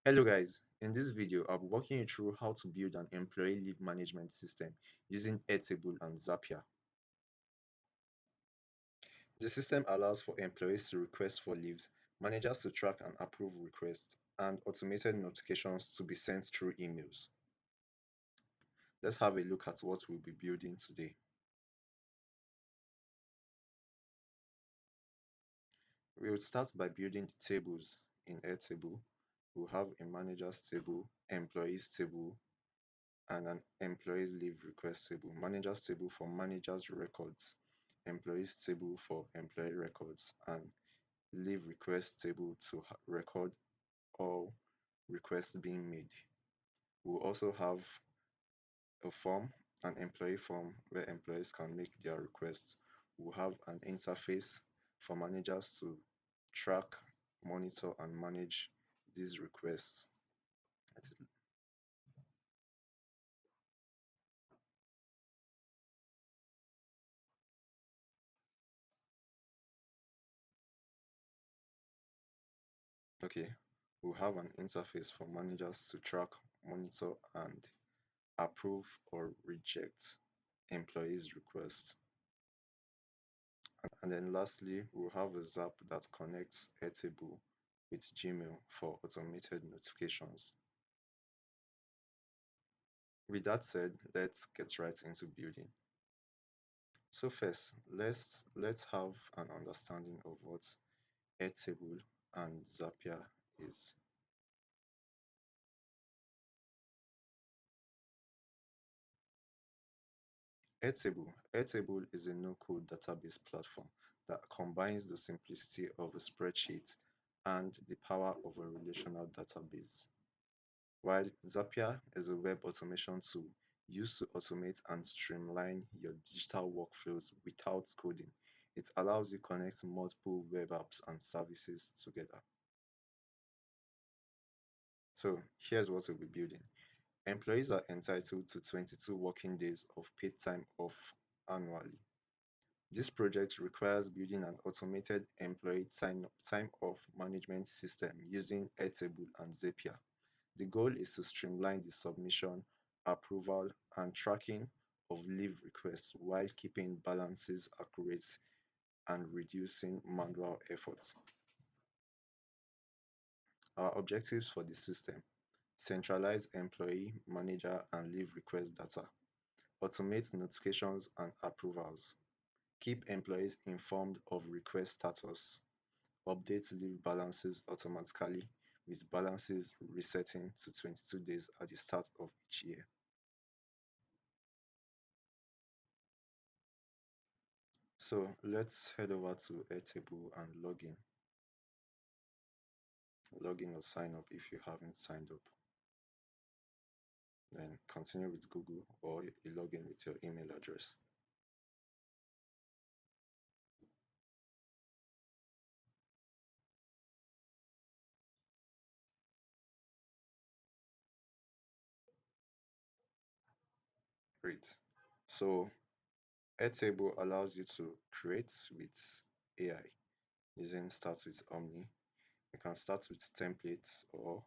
Hello guys, in this video I'll be walking you through how to build an employee leave management system using Airtable and Zapier. The system allows for employees to request for leaves, managers to track and approve requests, and automated notifications to be sent through emails. Let's have a look at what we'll be building today. We will start by building the tables in Airtable. We'll have a managers table, employees table, and an employees leave request table, managers table for managers records, employees table for employee records, and leave request table to record all requests being made. We'll also have a form, an employee form where employees can make their requests. We'll have an interface for managers to track, monitor, and manage these requests. Okay, we'll have an interface for managers to track, monitor, and approve or reject employees' requests. And then lastly, we'll have a Zap that connects Airtable with Gmail for automated notifications. With that said, let's get right into building. So first, let's have an understanding of what Airtable and Zapier is. Airtable is a no-code database platform that combines the simplicity of a spreadsheet and the power of a relational database, while Zapier is a web automation tool used to automate and streamline your digital workflows without coding. It allows you to connect multiple web apps and services together. So here's what we'll be building. Employees are entitled to 22 working days of paid time off annually. This project requires building an automated employee time off management system using Airtable and Zapier. The goal is to streamline the submission, approval, and tracking of leave requests while keeping balances accurate and reducing manual efforts. Our objectives for the system: centralize employee, manager, and leave request data, automate notifications and approvals, keep employees informed of request status, update leave balances automatically with balances resetting to 22 days at the start of each year. So let's head over to Airtable and log in or sign up if you haven't signed up. Then continue with Google or you log in with your email address. Great. So Airtable allows you to create with AI using Start with Omni. You can start with templates or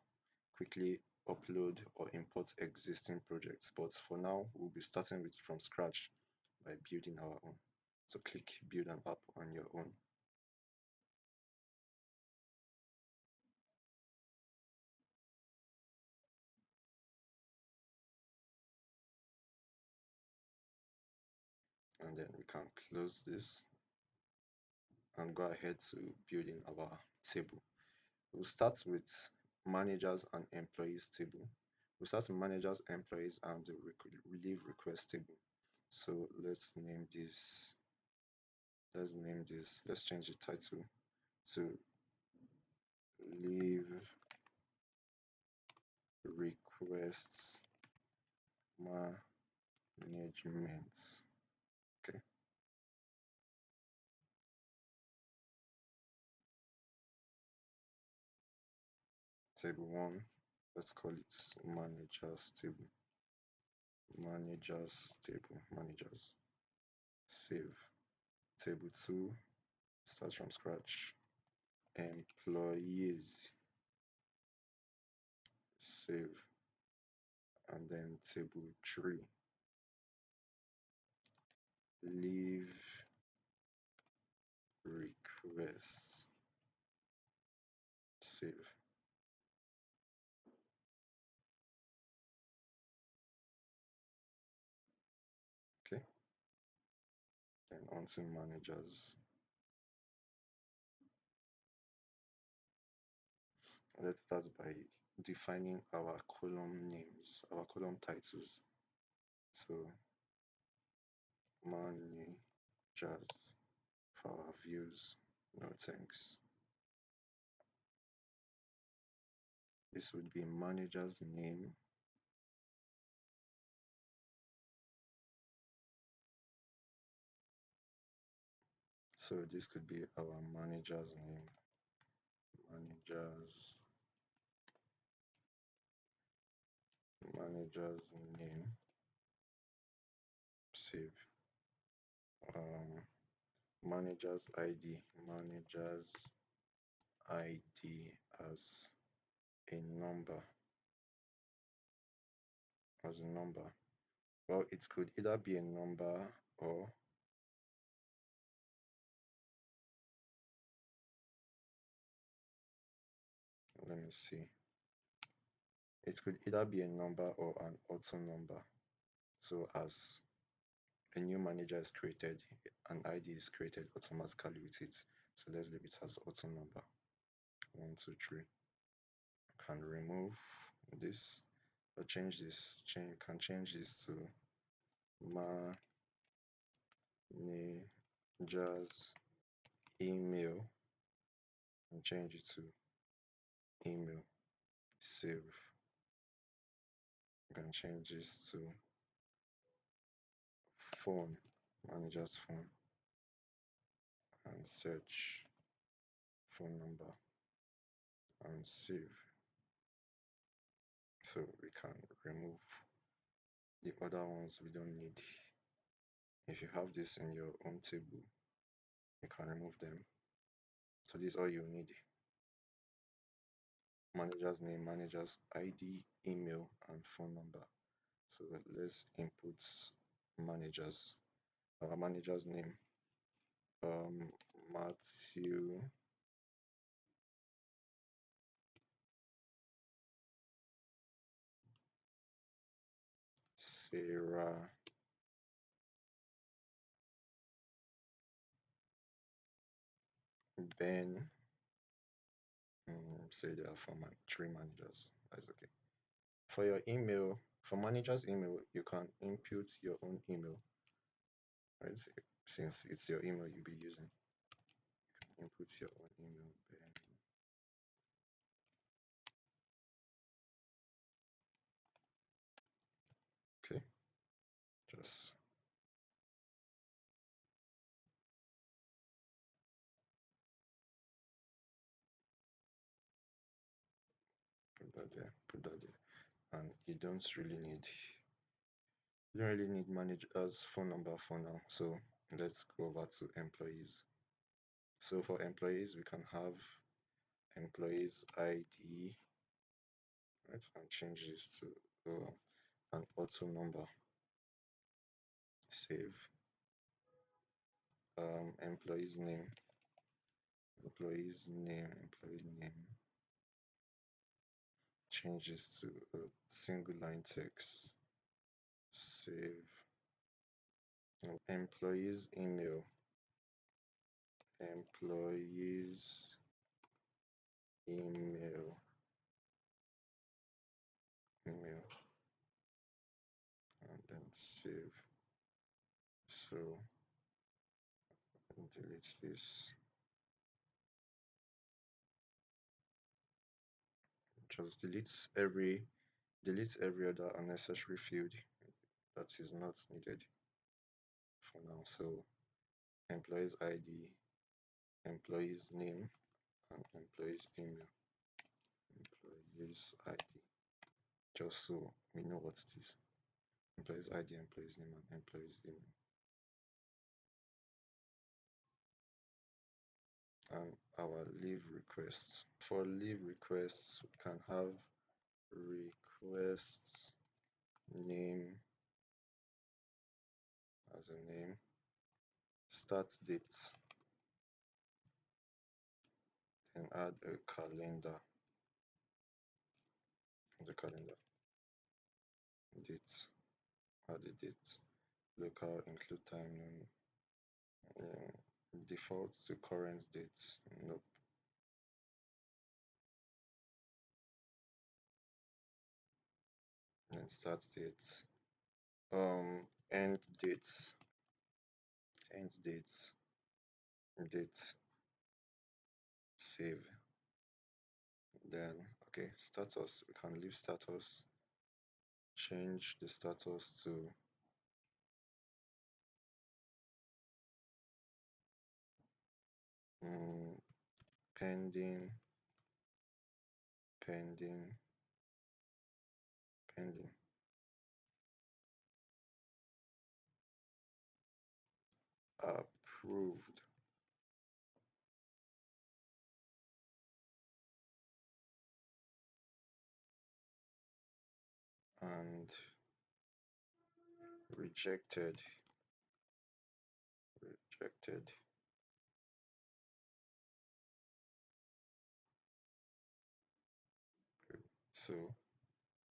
quickly upload or import existing projects. But for now, we'll be starting with from scratch by building our own. So click build an app on your own. And then we can close this and go ahead to building our table. We'll start with managers and employees table. We'll start with managers, employees, and the leave request table. So let's change the title to leave requests management. Okay. Table one, let's call it managers table. Managers table, managers. Save. Table two, start from scratch. Employees. save, and then table 3, leave requests, save. Okay, then onto managers. Let's start by defining our column names, our column titles. So managers for our views, no thanks. This would be manager's name, so this could be our manager's name, manager's name, save. Manager's ID, manager's ID as a number, as a number. Well, it could either be a number or let me see. It could either be a number or an auto number. So as a new manager is created, an ID is created automatically with it. So let's leave it as auto number. 1, 2, 3. Can remove this or change this. Can change this to manager's email and change it to email. Save. You can change this to phone, manager's phone, and search phone number and save. So we can remove the other ones we don't need. If you have this in your own table, you can remove them. So this is all you need: manager's name, manager's ID, email, and phone number. So let's input managers. Our manager's name, Matthew, Sarah, Ben. Say there are 3 managers. That's okay. For your email, for manager's email, you can input your own email, right? Since it's your email you'll be using, input your own email. Okay, just put that there, and you don't really need manager's phone number for now. So let's go over to employees. So for employees, we can have employees ID, right, and change this to an auto number. Save. Employees name, employee name. Change this to a single line text. Save. Employees email, employees email, and then save. So delete this. Just delete every other unnecessary field that is not needed for now. So employees ID, employees name, and employees email, employees ID. Just so we know what it is. Employees ID, employees name, and employees email. And our leave requests. For leave requests, we can have request name as a name, start date, then add a calendar, the calendar, date, add the date, local include time, default to current date, nope, and start date, end dates, end dates, date, save. Then okay, status, we can leave status, change the status to pending, pending, pending, approved, and rejected, rejected. So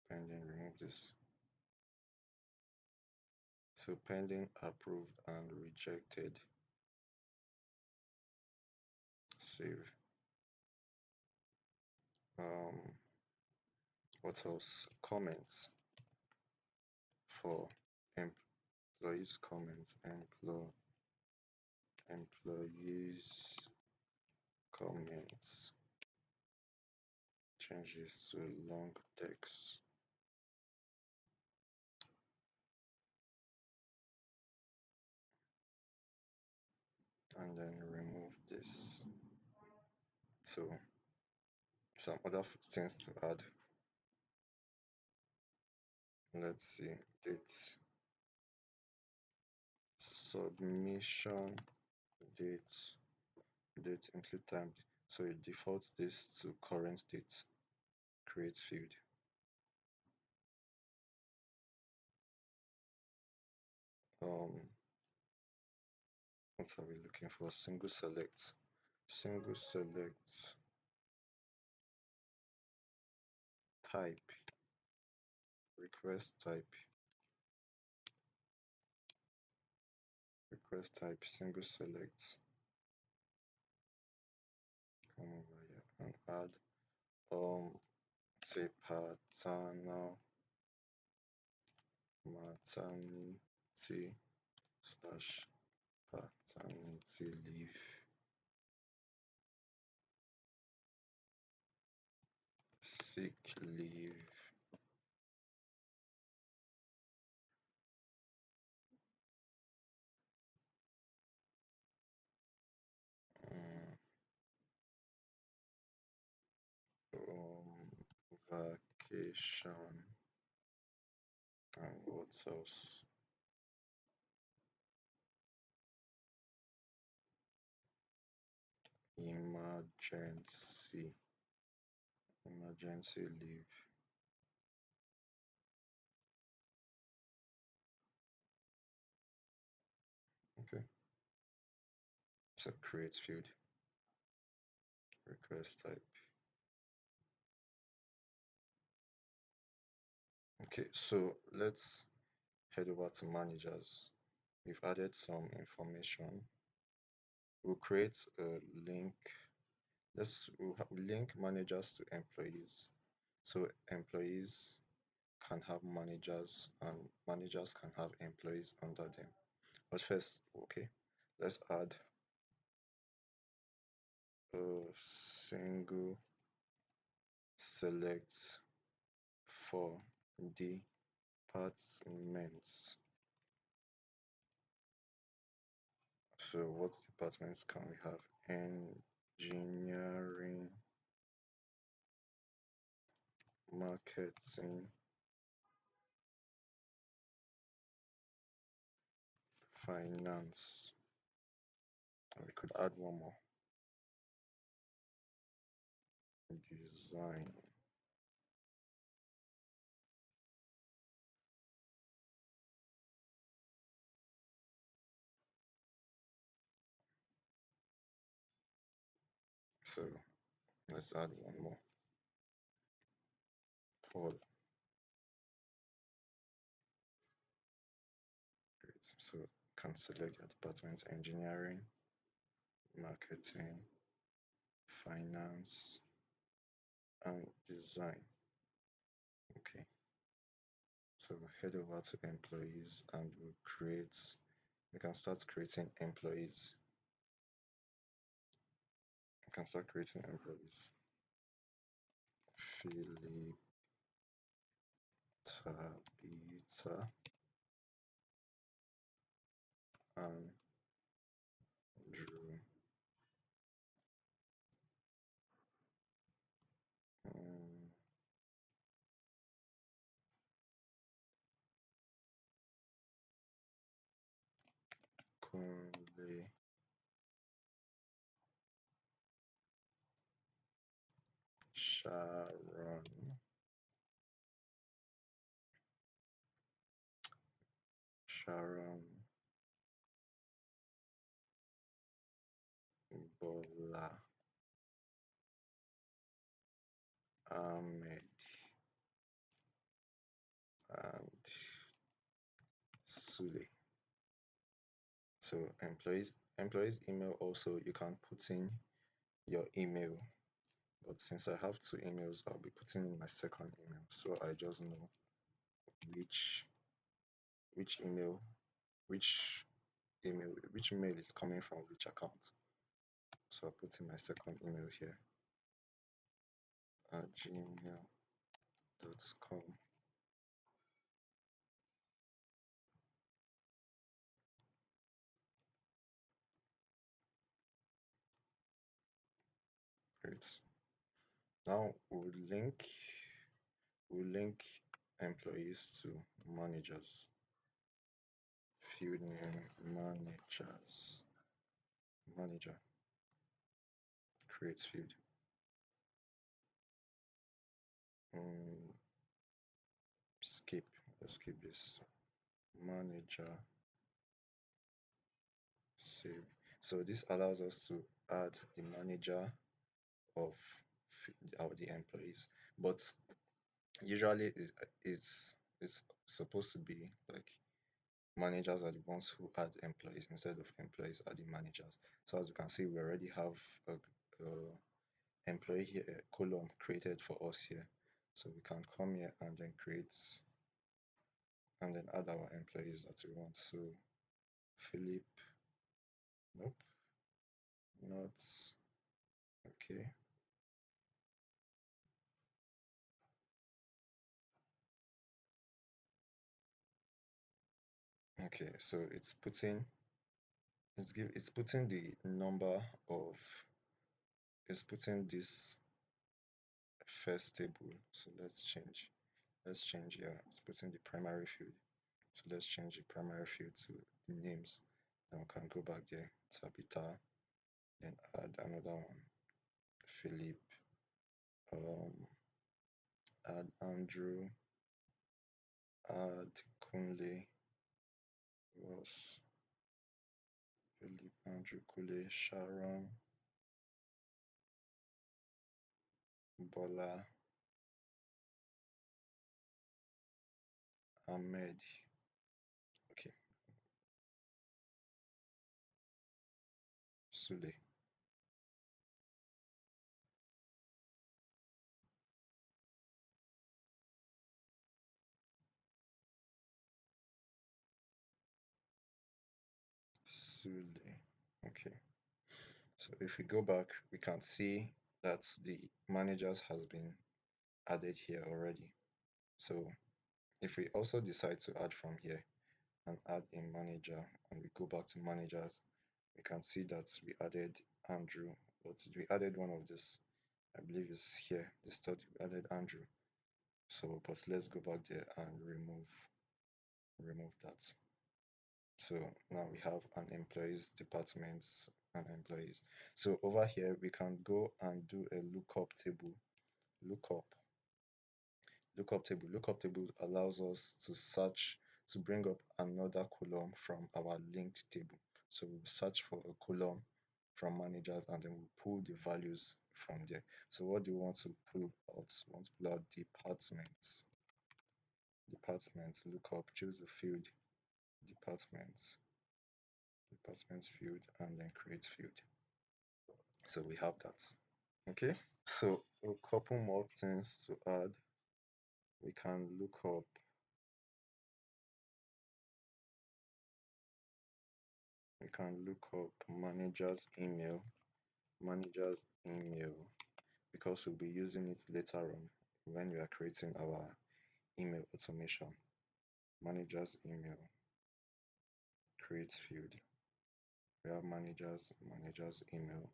pending, remove this. So pending, approved, and rejected. Save. Um, what else? Comments for employees. Comments. Employees comments. Change this to long text. And then remove this. So some other things to add. Let's see. Date. Submission date. Date include time. So it defaults this to current date. Create field. What are we looking for? Single select. Single select type. Request type. Request type. Single select. Come over here and add say paternal maternity slash paternity leave. Sick leave. Vacation, and what else? Emergency, emergency leave. Okay, so create field, request type. Okay, so let's head over to managers. We've added some information. We'll create a link. We'll link managers to employees. So employees can have managers and managers can have employees under them. But first, okay, let's add a single select for departments. So what departments can we have? Engineering, marketing, finance. We could add one more. Design. So let's add one more. Paul. Great. So can select your department: engineering, marketing, finance, and design. Okay. So head over to employees and we can start creating employees. We can start creating employees. Philip, Tabitha, and Drew. Um, Kunle, Sharon, Sharon, Bola, Ahmed, and Sule. So employees email also you can put in your email. But since I have two emails, I'll be putting in my second email. So I just know which which email which which mail is coming from which account. So I'll put in my second email here at gmail.com. Great. Now we'll link employees to managers. Field name managers. Manager. Create field. Mm, skip. Let's skip this. Manager. Save. So this allows us to add the manager of the employees, but usually is supposed to be like managers are the ones who add employees instead of employees adding managers. So as you can see, we already have a employee here, a column created for us here. So we can come here and then create and then add our employees that we want. So Philip, nope, not okay. Okay, so it's putting the number of it's putting this first table. So let's change here. It's putting the primary field. So let's change the primary field to the names. Then we can go back there, Tabitha, then add another one, Philip, um, add Andrew, add Kunle, was Philip, Andrew, Kunle, Sharon, Bola, Ahmed. Okay, Sule. Sule. Okay. So if we go back, we can see that the managers has been added here already. So if we also decide to add from here and add a manager and we go back to managers, we can see that we added Andrew, but we added one of this, I believe is here, this third, we added Andrew. So, but let's go back there and remove that. So now we have an employees department and employees. So over here, we can go and do a lookup, lookup table allows us to search to bring up another column from our linked table. So we'll search for a column from managers and then we'll pull the values from there. So what do you want to pull out? Want to pull out departments. Departments, look up, choose the field, departments, departments field, and then create field. So we have that. Okay. So a couple more things to add. We can look up, we can look up manager's email, because we'll be using it later on when we are creating our email automation. Manager's email, create field. We have manager's email,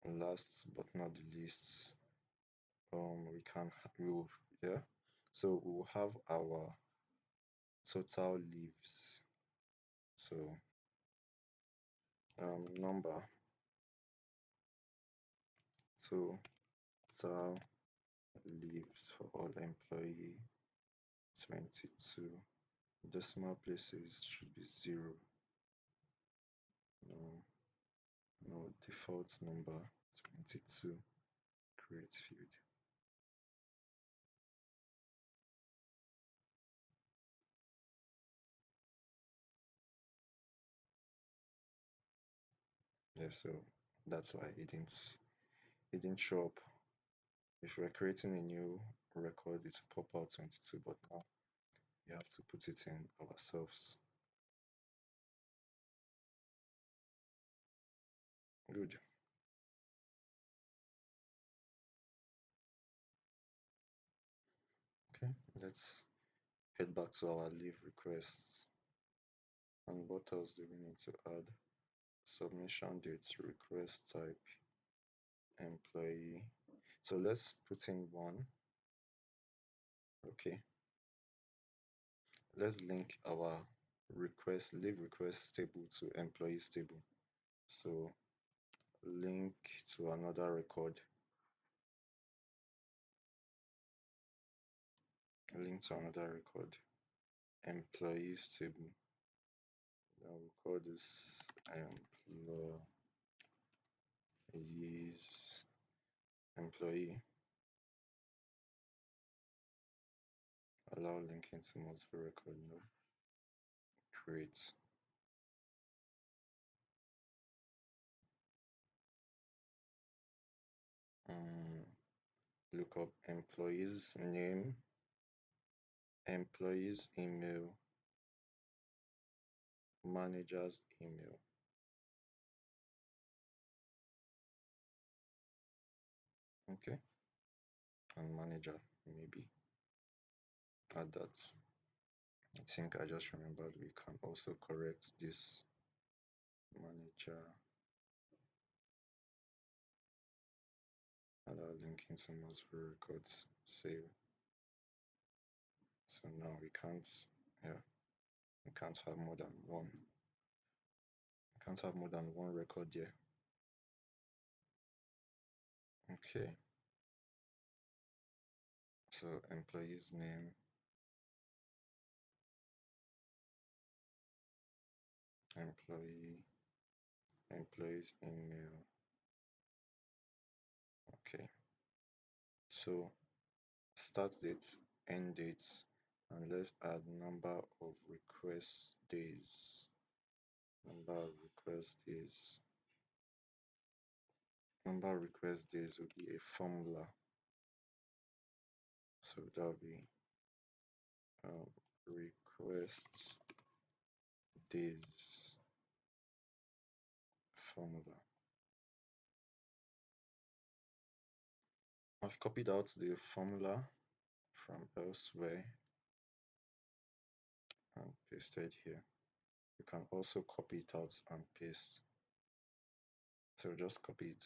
and last but not the least, we can we'll yeah. So we'll have our total leaves. So number total leaves for all employee 22. Decimal places should be 0. No, no default number 22. Create field. Yeah, so that's why it didn't show up. If we're creating a new record, it will pop out 22, but now we have to put it in ourselves. Good. Okay, let's head back to our leave requests. And what else do we need to add? Submission dates, request type, employee. So let's put in one. Okay, let's link our leave request table to employees table. So link to another record, employees table. Now we call this employees, employee. Allow linking to multiple record. No. Create. Um, Look up employees name, employees email, manager's email. Okay, and manager, maybe add that. I think I just remembered we can also correct this manager. Allow linking to multiple records. Save. So now we can't, yeah, we can't have more than one. We can't have more than one record here. Okay, so employee's name, employee, employee's email. Okay, so start date, end date, and let's add number of request days. Number of request days. Number of request days will be a formula. So that'll be request days formula. I've copied out the formula from elsewhere and pasted here. You can also copy it out and paste. So just copy it.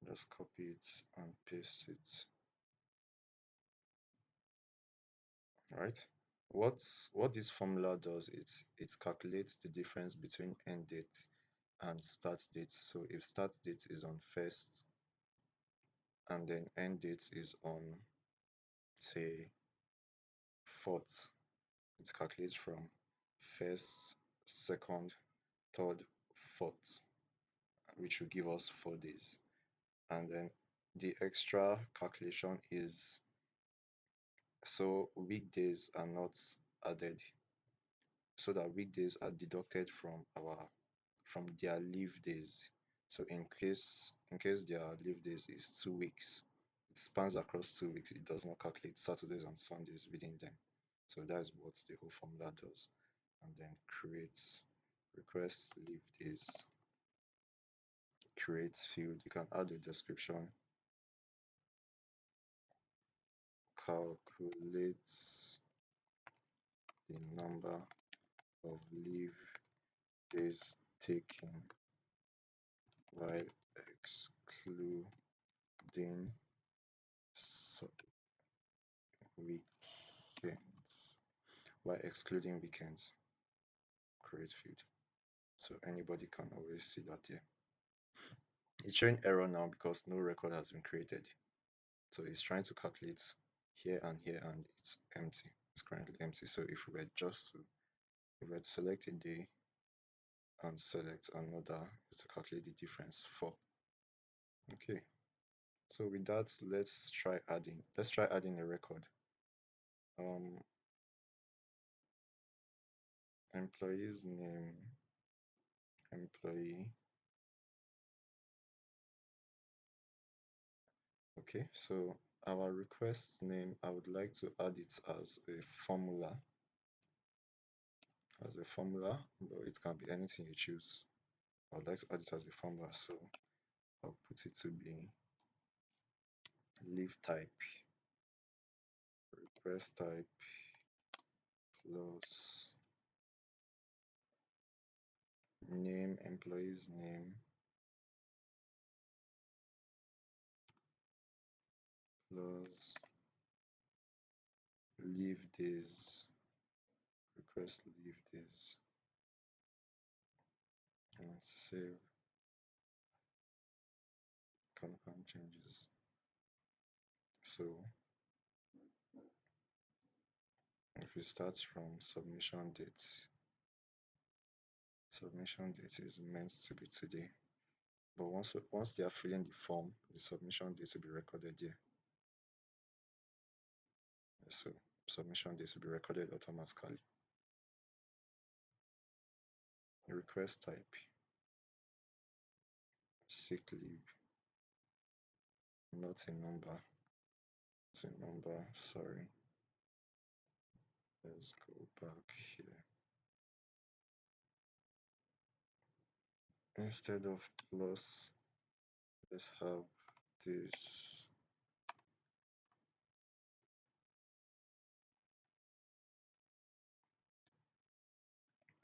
Just copy it and paste it. Right? What this formula does is it calculates the difference between end date and start date. So if start date is on first and then end date is on, say, fourth, it calculates from first, second, third, fourth, which will give us 4 days. And then the extra calculation is so weekdays are not added, so that weekdays are deducted from their leave days. So in case their leave days is 2 weeks, it spans across 2 weeks. It does not calculate Saturdays and Sundays within them. So that's what the whole formula does. And then creates request leave days, creates field. You can add a description, calculates the number of leave days taken while excluding weekends. While excluding weekends, create field. So anybody can always see that here. It's showing error now because no record has been created. So it's trying to calculate here and it's empty. It's currently empty. So if we were if we were to select a day and select another, to calculate the difference for. Okay. So with that, let's try adding a record. Um, employee's name, employee. Okay, so our request name, I would like to add it as a formula, but it can be anything you choose. I would like to add it as a formula, so I'll put it to be leave type, request type plus name, employee's name plus leave days, request leave days, and save confirm changes. So if we start from submission date is meant to be today. But once they are filling the form, the submission date will be recorded here. So submission date will be recorded automatically. Request type, sick leave, not a number. It's a number, sorry. Let's go back here. Instead of plus, let's have this.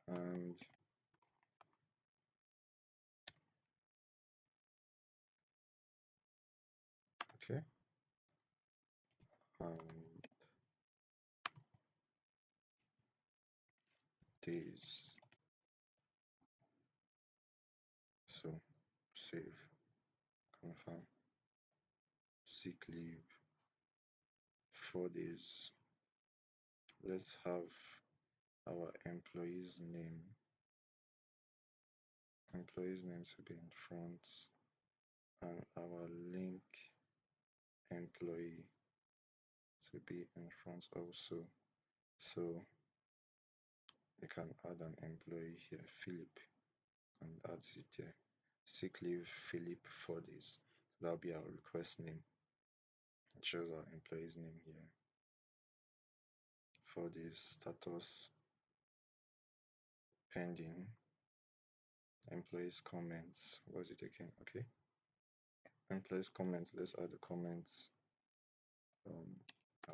And okay, and days. So save, confirm, sick leave, 4 days. Let's have our employee's name to be in front, and our link employee to be in front also. So we can add an employee here, Philip, and add it there. Sick leave, Philip, 4 days. That'll be our request name. It shows our employee's name here. 4 days, status pending. Employees comments. What is it again? Okay. Employees comments. Let's add the comments. I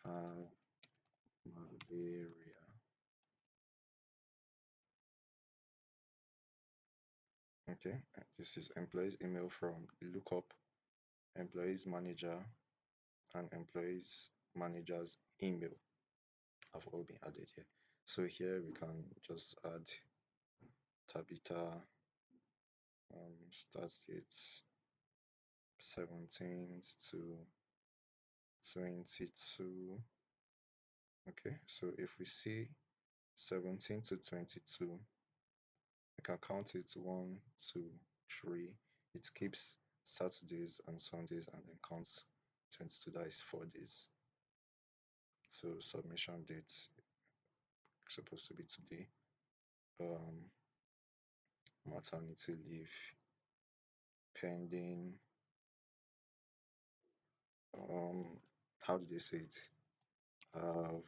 have malaria. Okay, this is employees email from lookup, employees manager, and employees manager's email have all been added here. So here we can just add Tabitha, start date 17th to 22. Okay, so if we see 17 to 22, we can count it 1, 2, 3. It keeps Saturdays and Sundays and then counts 22, that is 4 days. So submission date supposed to be today. Um, Maternity leave pending. How do they say it? Have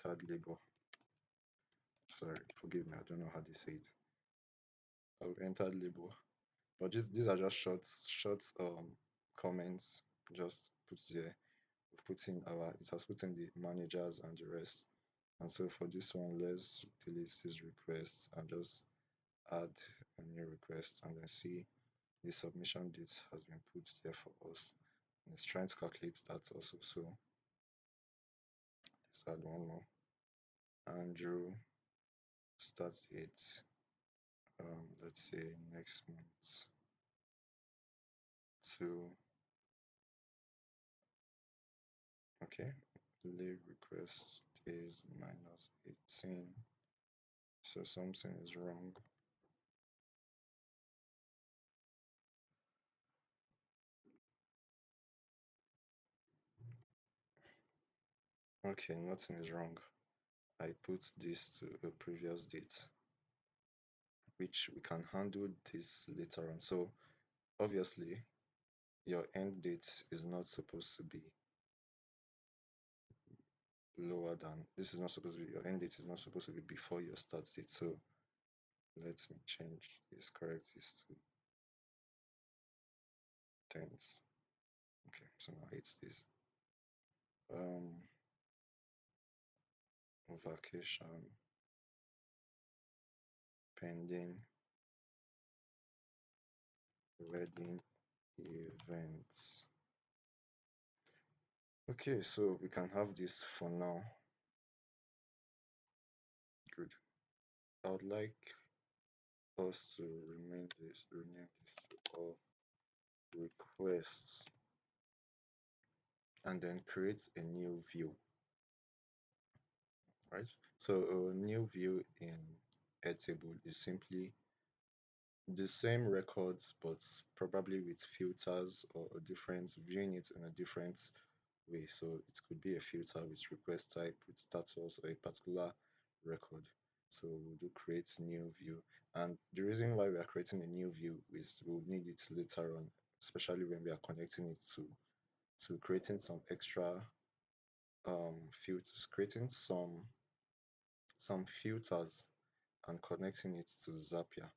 entered labor. Sorry, forgive me. I don't know how they say it. I've entered labor. But these are just short comments just put there. We've put in it has put in the managers and the rest. And so for this one, let's delete this request and just add a new request and then see the submission date has been put there for us. And it's trying to calculate that also. So let's add one more. Andrew, start date, let's say next month. To okay, leave request is minus 18. So something is wrong. Okay, nothing is wrong. I put this to a previous date, which we can handle this later on. So obviously, your end date is not supposed to be lower than this is not supposed to be your end date is not supposed to be before your start date. So let me change this, correct this to 10th. Okay, so now it's this. Um, Vacation pending wedding events. Okay, so we can have this for now. Good. I would like us to rename this to all requests and then create a new view, right? So a new view in Airtable is simply the same records but probably with filters or a different viewing it in a different way. So it could be a filter with request type, with status, or a particular record. So we'll do create new view. And the reason why we are creating a new view is we'll need it later on, especially when we are connecting it to creating some extra filters, creating some filters and connecting it to Zapier.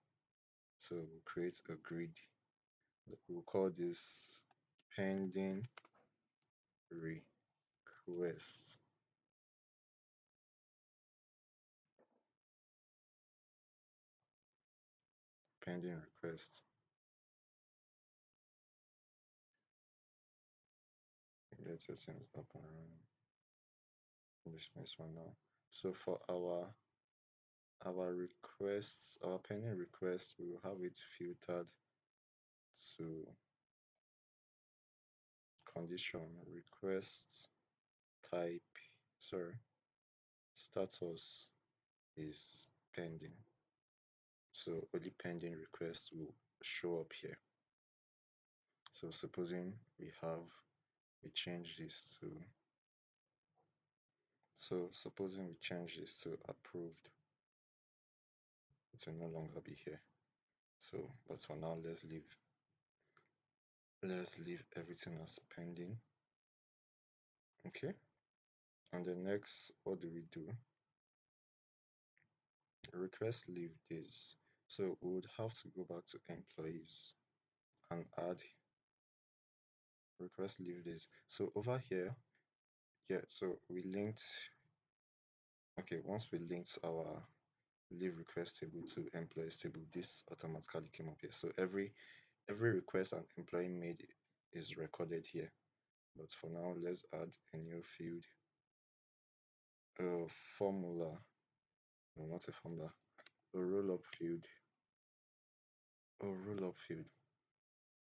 So we'll create a grid. We'll call this pending request. Pending request. Get settings up and running. Dismiss one now. So for our requests, our pending requests, we will have it filtered to condition requests type. Sorry, status is pending. So only pending requests will show up here. So supposing we change this to supposing we change this to approved, it will no longer be here. So but for now let's leave everything as pending. Okay, and the next, what do we do? Request leave days. So we would have to go back to employees and add request leave days. So over here, yeah, so we linked, okay, once we linked our leave request table to employees table, this automatically came up here. So every request an employee made is recorded here. But for now, let's add a new field, formula no, not a formula, a roll-up field, a roll-up field.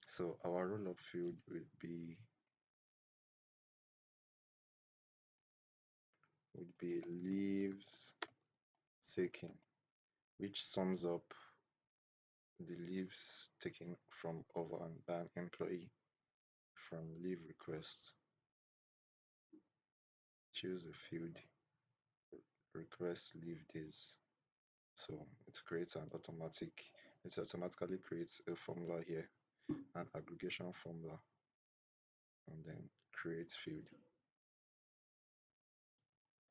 So our roll-up field would be leaves taken, which sums up the leaves taken from over and by an employee from leave request. Choose a field, request leave days. So it automatically creates a formula here, an aggregation formula, and then create field.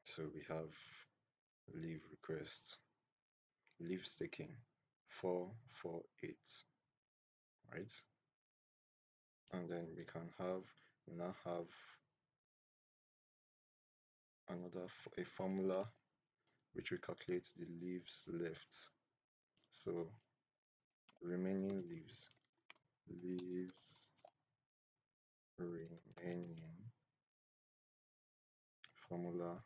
So we have leave request, leave taken 448, right? And then we now have a formula which will calculate the leaves left. So remaining leaves remaining, formula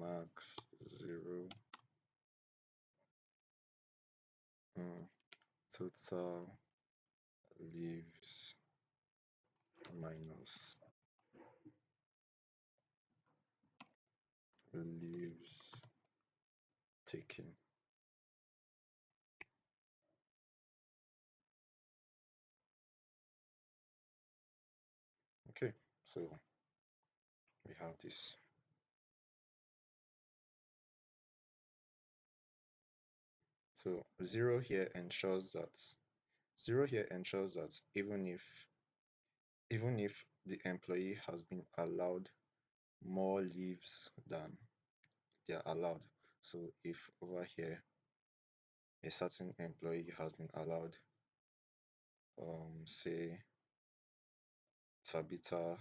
max 0, total leaves minus leaves taken. Okay, so we have this. So zero here ensures that even if the employee has been allowed more leaves than they are allowed. So if over here a certain employee has been allowed, say Tabitha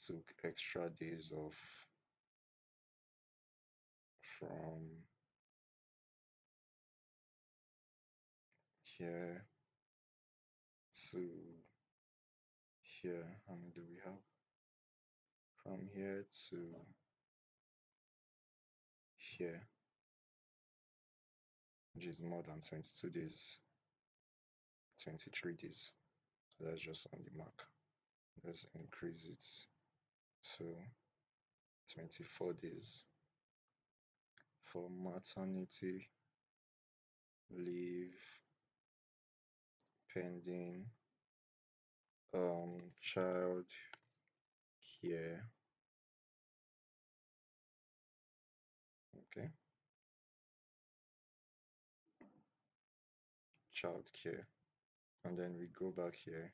took extra days off from here to here. How many do we have? From here to here, which is more than 22 days, 23 days. So that's just on the mark. Let's increase it. So 24 days for maternity leave pending child care. Okay, child care. And then we go back here.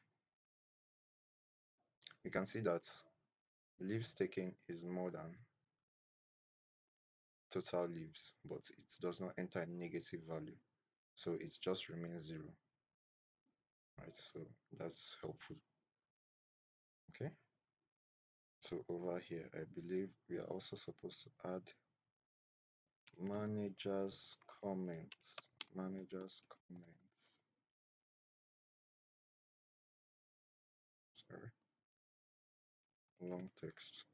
We can see that leaves taken is more than total leaves, but it does not enter a negative value. So it just remains 0. Right, so that's helpful. Okay, so over here, I believe we are also supposed to add managers comments. Sorry, long text.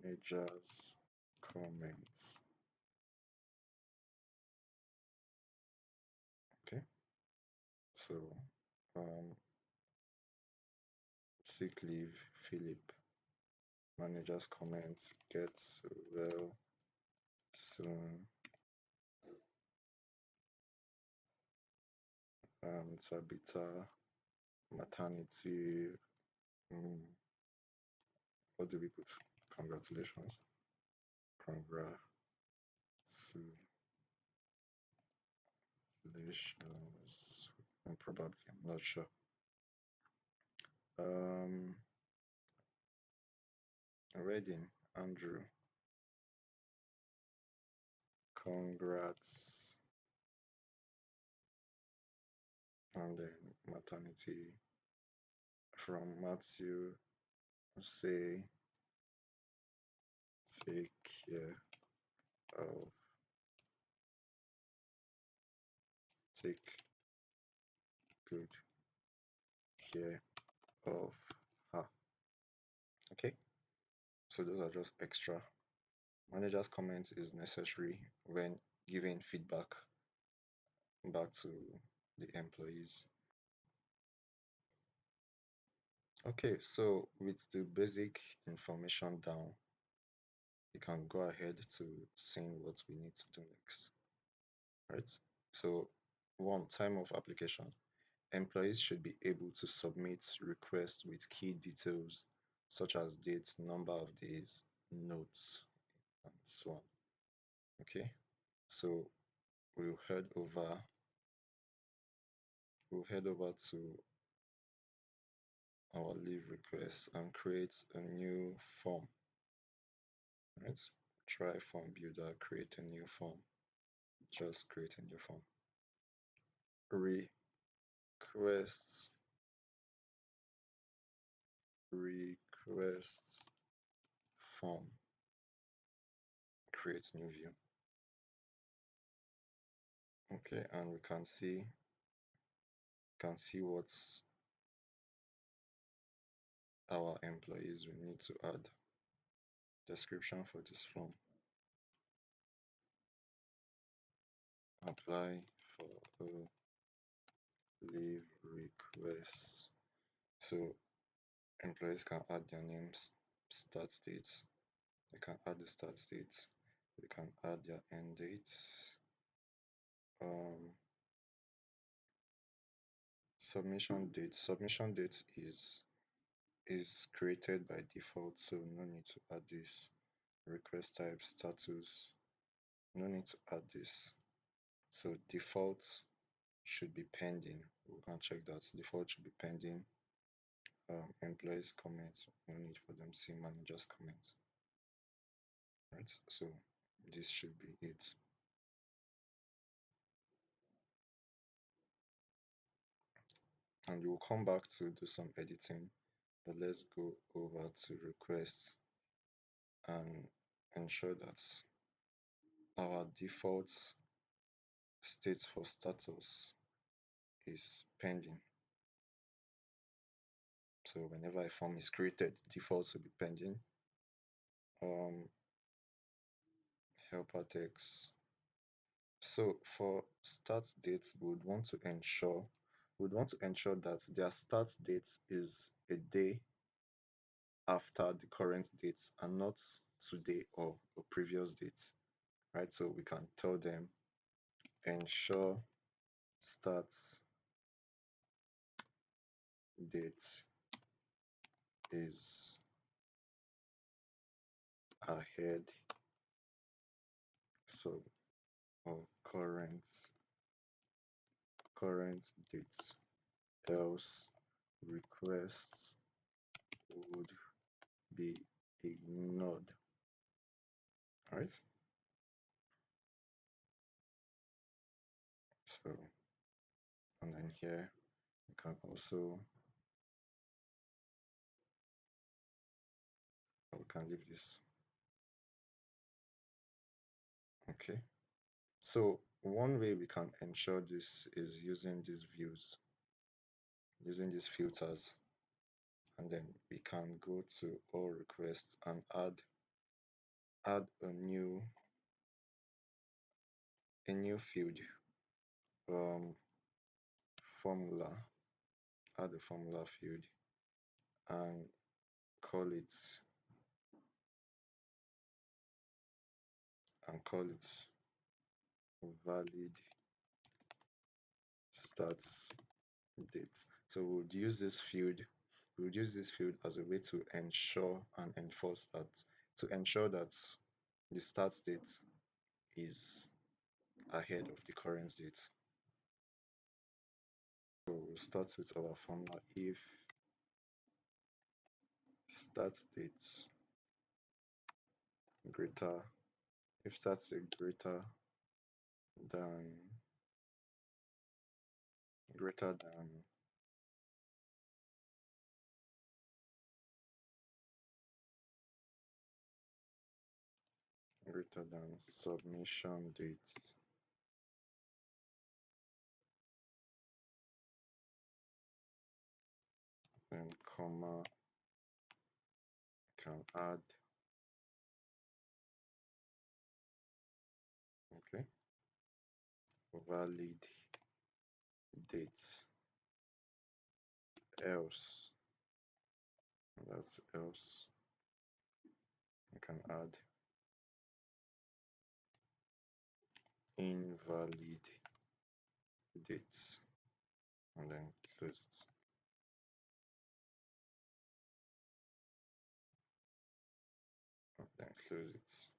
Managers comments. Okay, so sick leave Philip. Managers comments, gets well soon. Tabitha maternity. What do we put? Congratulations. Congratulations. Probably, I'm not sure. Wedding, Andrew. Congrats. And then maternity from Matthew. Say, take care of, take good care of her. Okay, so those are just extra. Manager's comment is necessary when giving feedback back to the employees. Okay, so with the basic information down, we can go ahead to seeing what we need to do next, right? So one, time of application. Employees should be able to submit requests with key details such as dates, number of days, notes, and so on. Okay, so we'll head over to our leave request and create a new form. Right? Try form builder, create a new form. Just create a new form. Request request form. Create new view. Okay, and we can see what our employees will need to add. Description for this form. Apply for a leave request. So employees can add their names, start dates. They can add the start date. They can add their end dates. Submission date. Submission date is created by default, so no need to add this. Request type, status, no need to add this. So default should be pending. We can check that. Default should be pending. Employees comments, no need for them to see managers comments. Right, so this should be it. And we'll come back to do some editing, but let's go over to requests and ensure that our default state for status is pending. So whenever a form is created, default will be pending. Helper text. So for start dates, we would want to ensure that their start date is a day after the current date and not today or a previous date, right? So we can tell them ensure start date is ahead, so or current date, else requests would be ignored. All right, so and then here we can also we can leave this. Okay, so one way we can ensure this is using these views, using these filters, and then we can go to all requests and add a new field, formula, add a formula field and call it valid starts date. So we would use this field as a way to ensure and enforce that, to ensure that the start date is ahead of the current date. So we'll start with our formula. If start date greater if start date than greater than submission date, then comma, can add, okay, valid dates, else, that's else, you can add invalid dates and then close it, and then close it.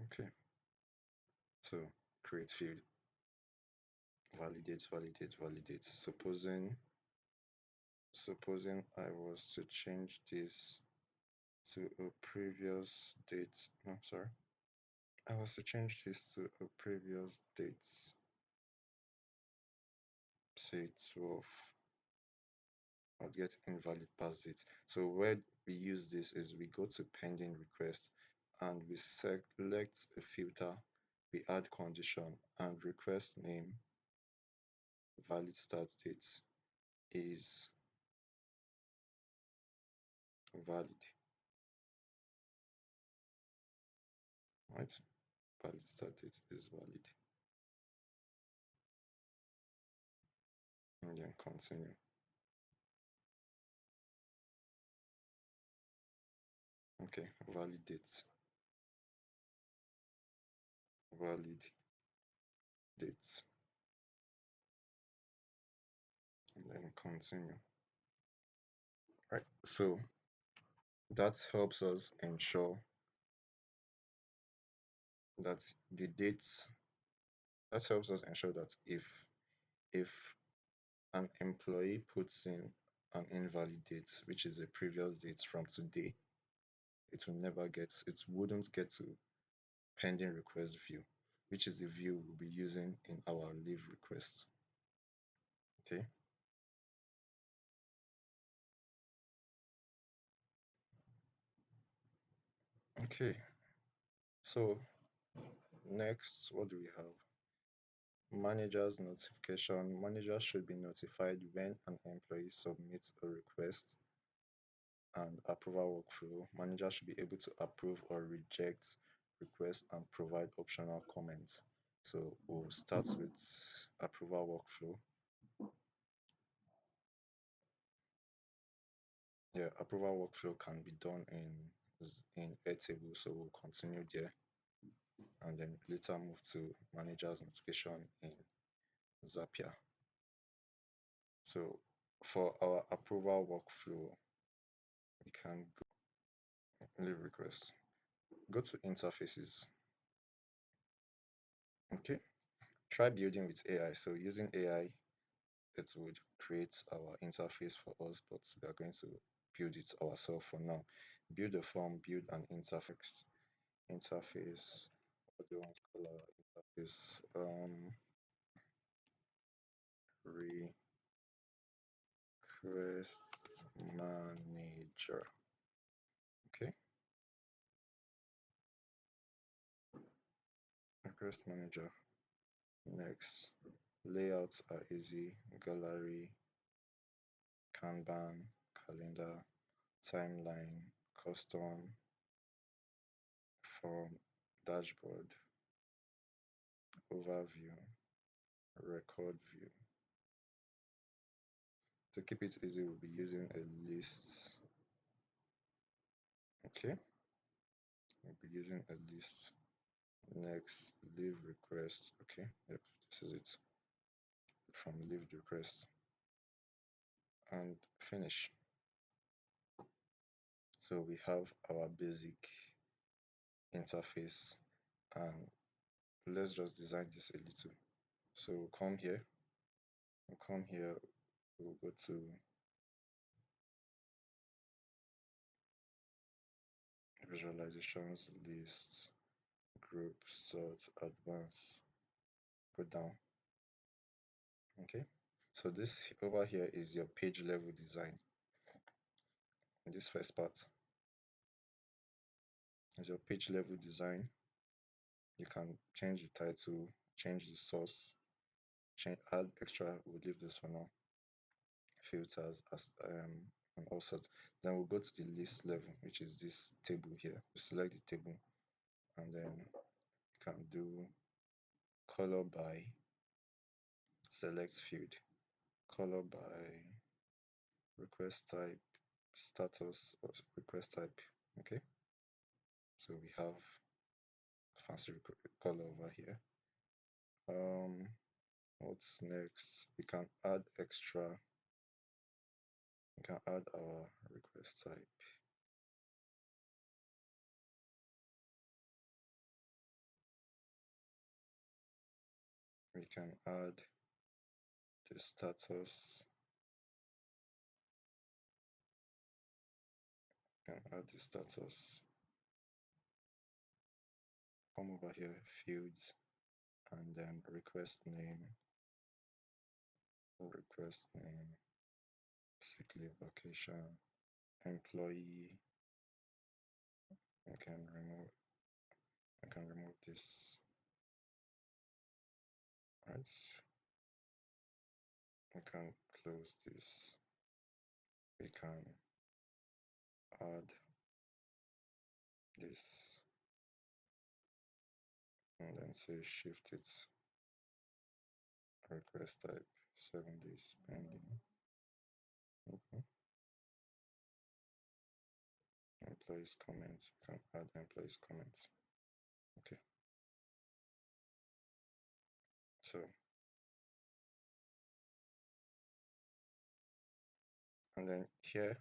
Okay, so create field, validate, validate, validate. Supposing I was to change this to a previous date. No, sorry. I was to change this to a previous date, say 12. I'll get invalid pass date. So where we use this is we go to pending request and we select a filter, we add condition and request name valid start date is valid, right? Valid start date is valid, and then continue. Okay, valid date, valid date, and then continue. Right, so that helps us ensure that the dates, that helps us ensure that if an employee puts in an invalid date, which is a previous date from today, it wouldn't get to pending request view, which is the view we'll be using in our leave request. Okay. Okay. So next, what do we have? Managers notification. Managers should be notified when an employee submits a request and approval workflow. Managers should be able to approve or reject requests and provide optional comments. So we'll start with approval workflow. Yeah, approval workflow can be done in Airtable, so we'll continue there and then later move to managers notification in Zapier. So for our approval workflow, we can go leave request. Go to interfaces. Okay. Try building with AI. So using AI, it would create our interface for us, but we are going to build it ourselves for now. Build a form, build an interface. Interface. What do you want to call our interface? Request manager. Okay. Request manager. Next. Layouts are easy. Gallery, Kanban, calendar, timeline, custom, form, dashboard, overview, record view. To keep it easy, we'll be using a list. Okay, we'll be using a list. Next, leave request. Okay, yep, this is it from leave request and finish. So we have our basic interface and let's just design this a little. So we'll come here, we'll go to visualizations, list, group, sort, advanced, go down. Okay, so this over here is your page level design. In this first part is your page level design. You can change the title change the source, add extra, we'll leave this for now, filters and all sorts. Then we'll go to the list level, which is this table here. We select the table and then you can do color by select field, color by request type, status of request type. Okay, so we have fancy color over here. What's next? We can add extra. We can add our request type. We can add the status. We can add the status. Come over here, fields, and then request name, sick leave, vacation, employee. I can remove. I can remove this. Right. We can close this. We can add this and then say shift it request type 7 days pending. Okay. Employees comments. You can add employees comments. Okay. So and then here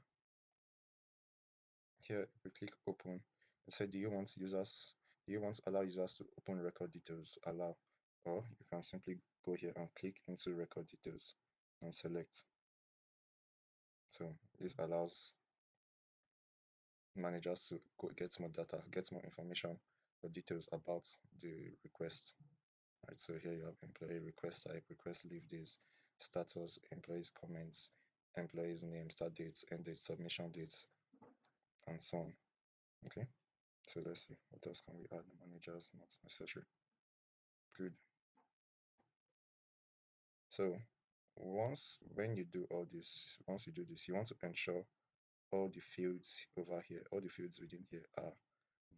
we click open. It said, do you want to allow users to open record details? Allow. Or you can simply go here and click into record details and select. So this allows managers to get more data, get more information or details about the request. Right, so here you have employee request type, request leave days, status, employees comments, employees name, start dates, end dates, submission dates, and so on. Okay, so let's see what else can we add. Managers not necessary. Good. So when you do all this, once you do this, you want to ensure all the fields over here, all the fields within here are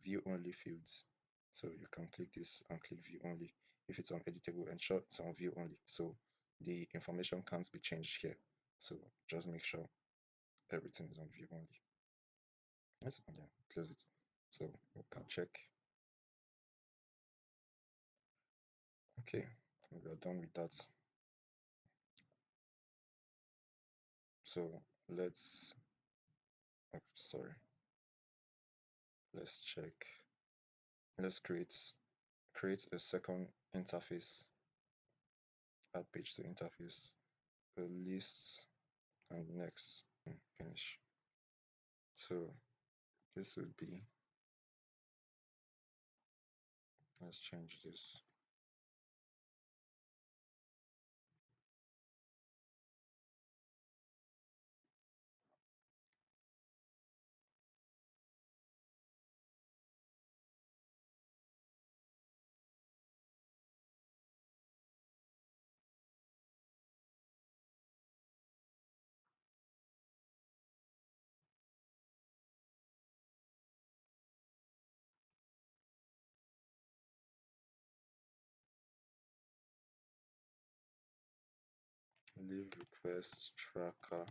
view only fields. So you can click this and click view only. If it's on editable, ensure it's on view only. So the information can't be changed here. So just make sure everything is on view only. Yes, and then close it. So we can check. Okay, we are done with that. So let's, oh, sorry, let's check. Let's create a second interface, add page to interface, a list, and next, finish. So this would be, let's change this. Leave request tracker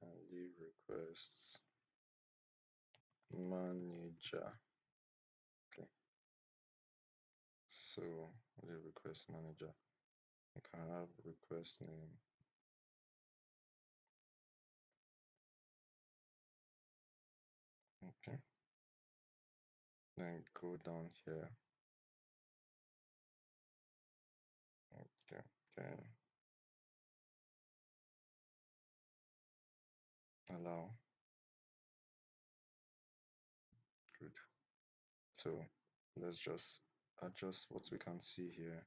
and leave requests manager. Okay, so leave request manager. You can have request name. Okay, then go down here. Okay, then allow. Good. So let's just adjust what we can see here.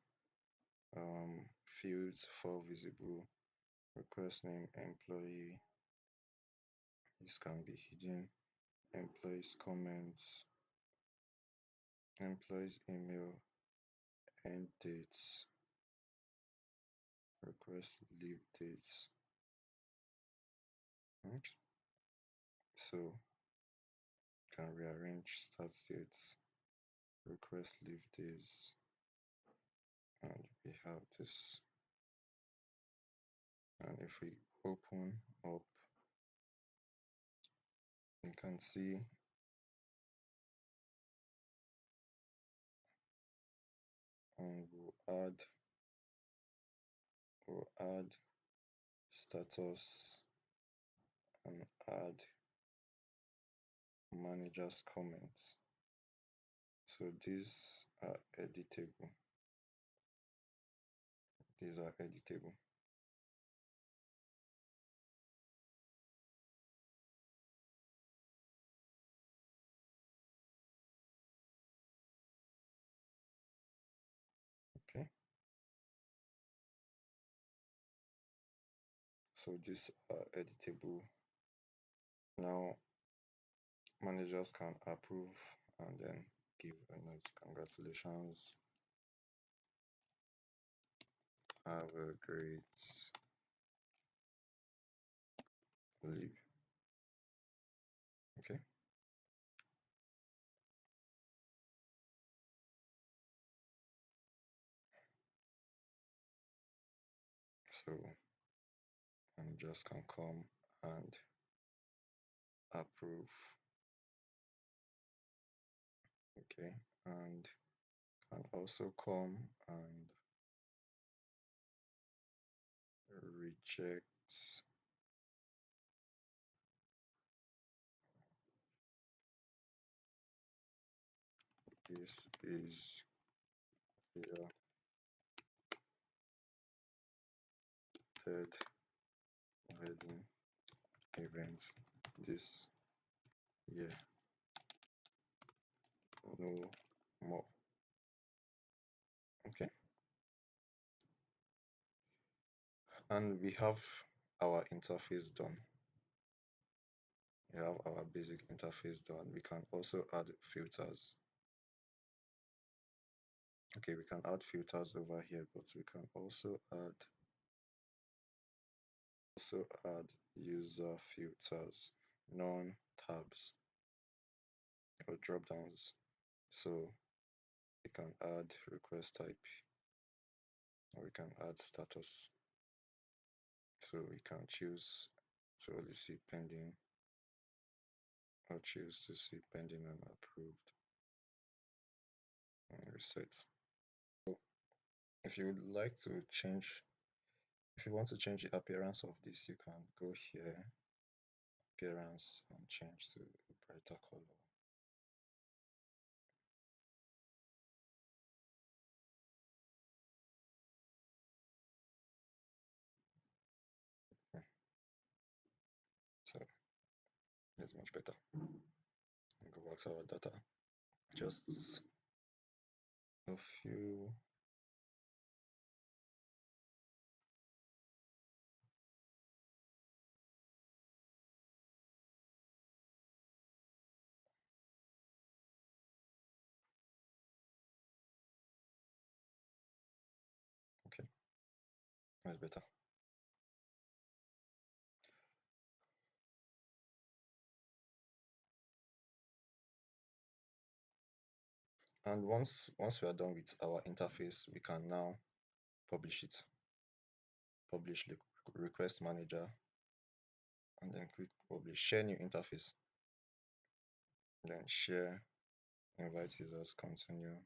Fields for visible, request name, employee. This can be hidden. Employees comments, employees email, end dates, request leave dates. Oops. So can rearrange start dates, request leave days, and we have this. And if we open up, you can see and we'll add status and add manager's comments. So these are editable. These are editable. Okay. So these are editable. Now managers can approve and then give a note. Congratulations. Have a great leave. Okay. So managers can come and approve. Okay. And can also come and reject. This is your third wedding event this year. No more. Okay. And we have our interface done. We have our basic interface done. We can also add filters. Okay, we can add filters over here, but we can also add user filters, non-tabs or drop downs. So we can add request type, or we can add status. So we can choose to only see pending or choose to see pending and approved and reset. So if you would like to change, if you want to change the appearance of this, you can go here, appearance, and change to a brighter color. Okay. So it's much better. Go back to our data. Just a few. Okay, that's better. And once we are done with our interface, we can now publish it. Publish request manager, and then click publish. Share new interface. Then share, invite users, continue,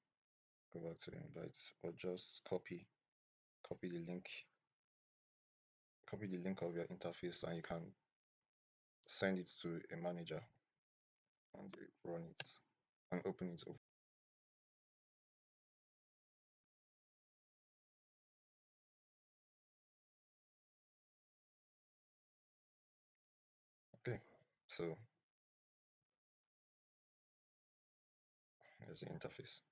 go back to invite, or just copy the link, of your interface, and you can send it to a manager and run it and open it up. Okay, so here's the interface.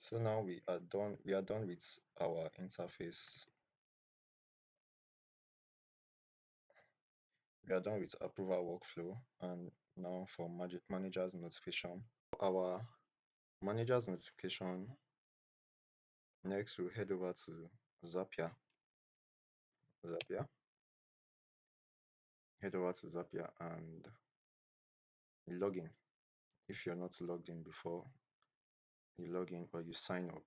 So now we are done with our interface. We are done with approval workflow, and now for manager's notification. Our manager's notification, next we'll head over to Zapier. Zapier. Head over to Zapier and log in. If you're not logged in before, you log in or you sign up.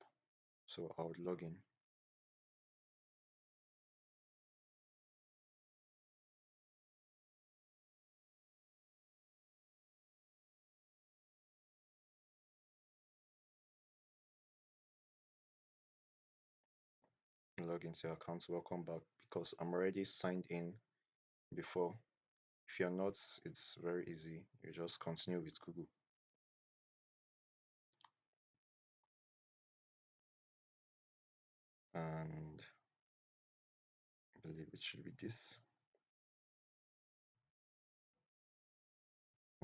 So I would log in. Log into your account. Welcome back, because I'm already signed in before. If you're not, it's very easy. You just continue with Google. And I believe it should be this.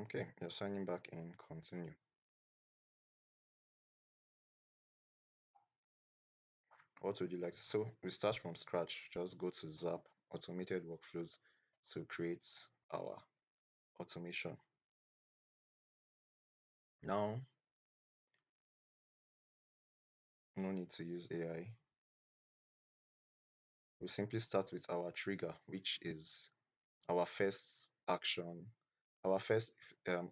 Okay, you're signing back in. Continue. What would you like? So we start from scratch. Just go to Zap Automated Workflows to create our automation. Now, no need to use AI. We simply start with our trigger, which is our first action, our first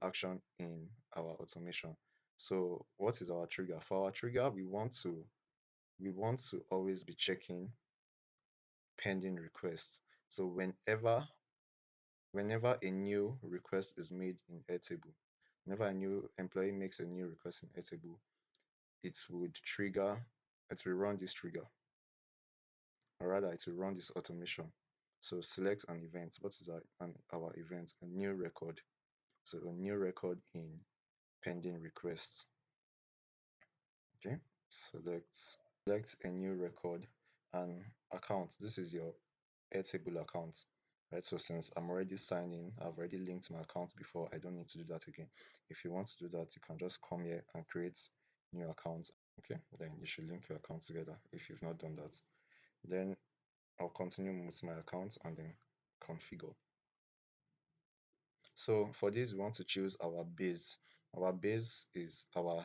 action in our automation. So what is our trigger? For our trigger, we want to always be checking pending requests. So whenever a new request is made in Airtable, whenever a new employee makes a new request in Airtable, it would trigger, it will run this trigger, or rather it will run this automation. So select an event. What is our event? A new record. So a new record in pending requests. Okay, select a new record and account. This is your Airtable account, right? So since I'm already signed in, I've already linked my account before, I don't need to do that again. If you want to do that, you can just come here and create new account. Okay, then you should link your account together if you've not done that. Then I'll continue with my account and then configure. So for this, we want to choose our base. Our base is our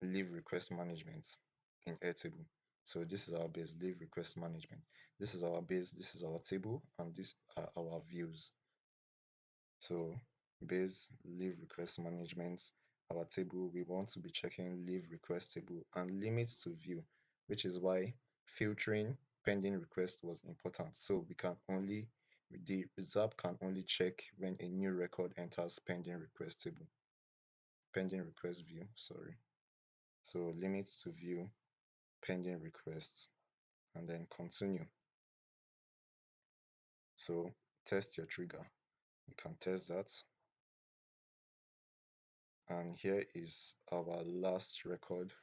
leave request management in Airtable. So this is our base, leave request management. This is our base, this is our table, and these are our views. So base, leave request management, our table, we want to be checking leave request table and limits to view, which is why filtering pending request was important. So we can only, the Zap can only check when a new record enters pending request table, pending request view, sorry. So limits to view, pending requests, and then continue. So test your trigger. You can test that. And here is our last record.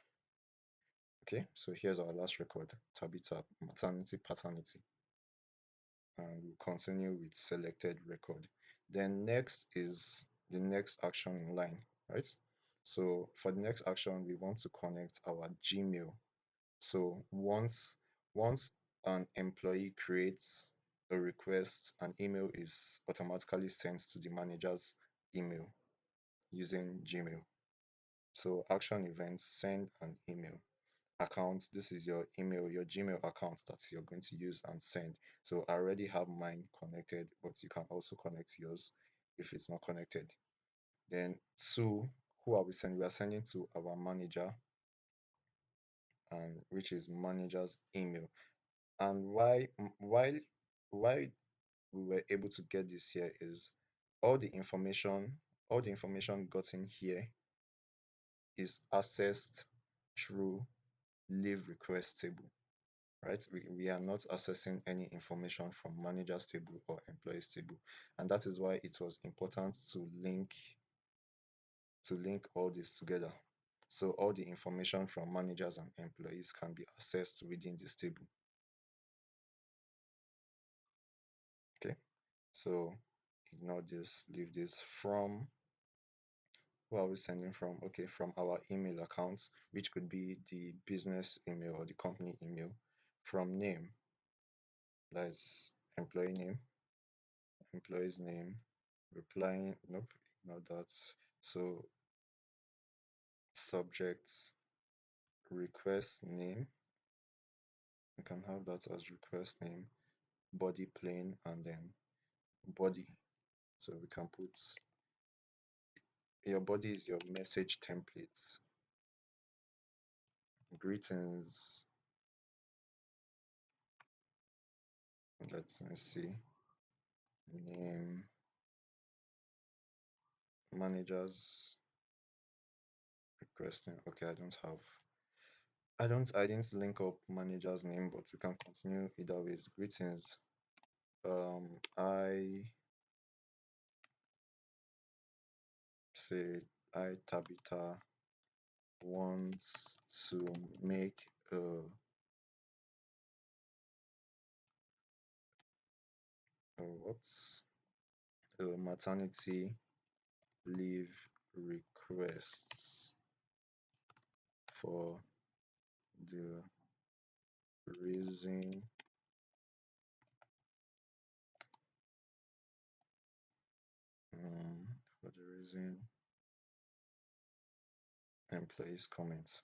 Okay, so here's our last record, Tabitha, maternity, paternity. And we'll continue with selected record. Then next is the next action in line, right? So for the next action, we want to connect our Gmail. So once an employee creates a request, an email is automatically sent to the manager's email using Gmail. So action events, send an email. Account, this is your email, your Gmail account that you're going to use and send. So I already have mine connected, but you can also connect yours if it's not connected. Then to who are we sending? We are sending to our manager, and which is manager's email. And why we were able to get this here is all the information all the information gotten here is accessed through leave request table, right? We are not accessing any information from managers table or employees table, and that is why it was important to link all this together, so all the information from managers and employees can be accessed within this table. Okay, so ignore this, leave this. Who are we sending from? Okay, from our email accounts, which could be the business email or the company email. From name, that's employee name, employee's name, replying, nope, ignore that. So subject, request name, you can have that as request name, body plain, and then body. So we can put your body is your message templates. Greetings. Let me see. Name, managers requesting. Okay, I didn't link up manager's name, but we can continue either ways. Greetings. I say I Tabitha wants to make what's a maternity leave requests for the reason for the reason employees comments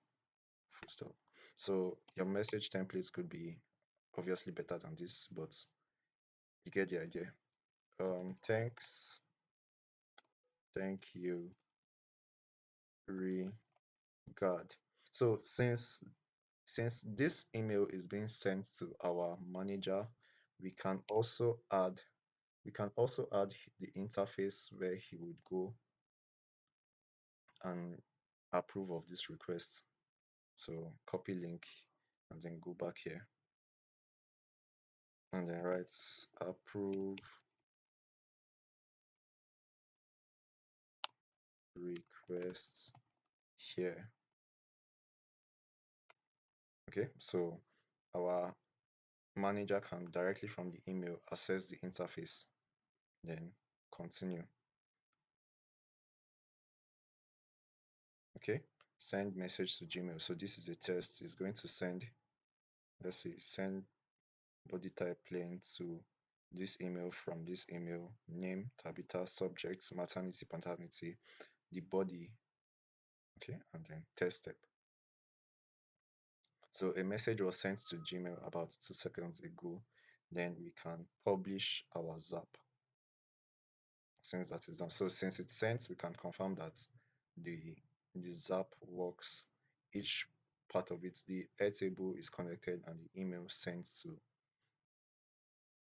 full stop. So your message templates could be obviously better than this, but you get the idea. Thanks, thank you, regard. So since this email is being sent to our manager, we can also add the interface where he would go and approve of this request. So copy link and then go back here and then write approve requests here. Okay, so our manager can directly from the email access the interface. Then continue. Okay, send message to Gmail. So this is a test. It's going to send, let's see, send body type plain to this email from this email, name, Tabitha, subject, maternity, paternity, the body. Okay, and then test step. So a message was sent to Gmail about 2 seconds ago. Then we can publish our Zap since that is done. So since it's sent, we can confirm that the the Zap works. Each part of it, the Airtable is connected and the email sent to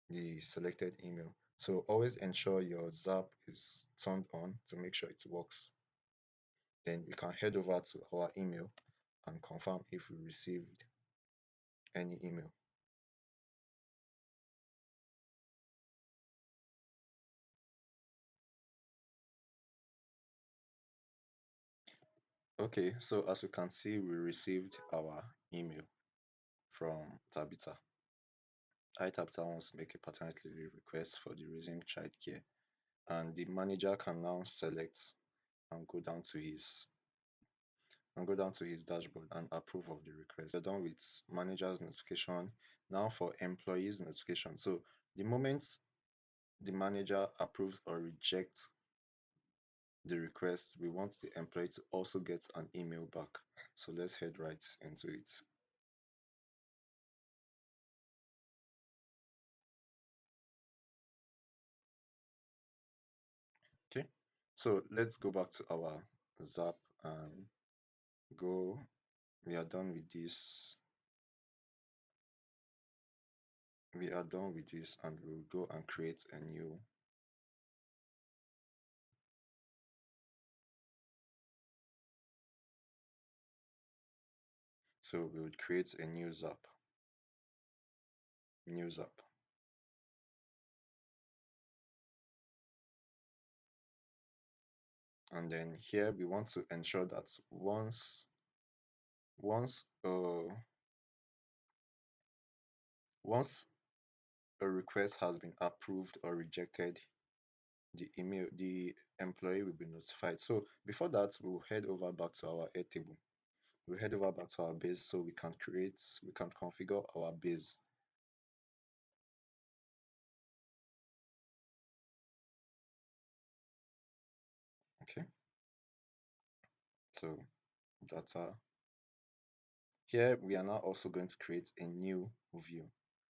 the selected email. So always ensure your Zap is turned on to make sure it works. Then we can head over to our email and confirm if we received any email. Okay, so as you can see, we received our email from Tabitha. I Tabitha wants to make a paternity leave request for the reason childcare, and the manager can now select and go down to his dashboard and approve of the request. We're done with manager's notification. Now for employees notification. So the moment the manager approves or rejects the request, we want the employee to also get an email back. So let's head right into it. Okay, so let's go back to our Zap and go. We are done with this. We are done with this, and we'll go and create a new. So we would create a new Zap. New Zap. And then here we want to ensure that once uh once a request has been approved or rejected, the employee will be notified. So before that, we'll head over back to our Airtable. We'll head over back to our base so we can configure our base. Okay, so data. Here we are now also going to create a new view,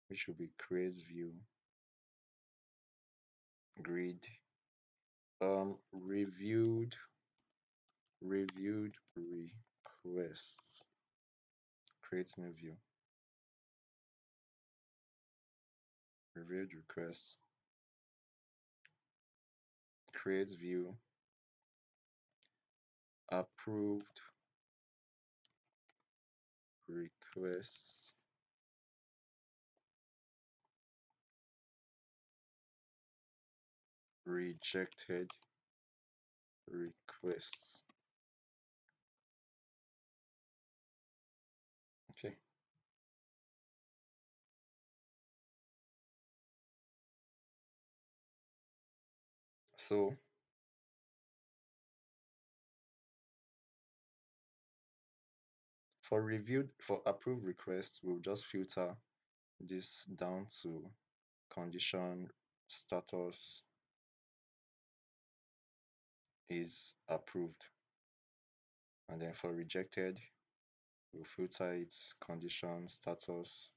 which will be create view grid reviewed requests. Create new view. Reviewed requests. Create view. Approved requests. Rejected requests. Okay. So for approved requests, we'll just filter this down to condition status is approved. And then for rejected, we'll filter its condition status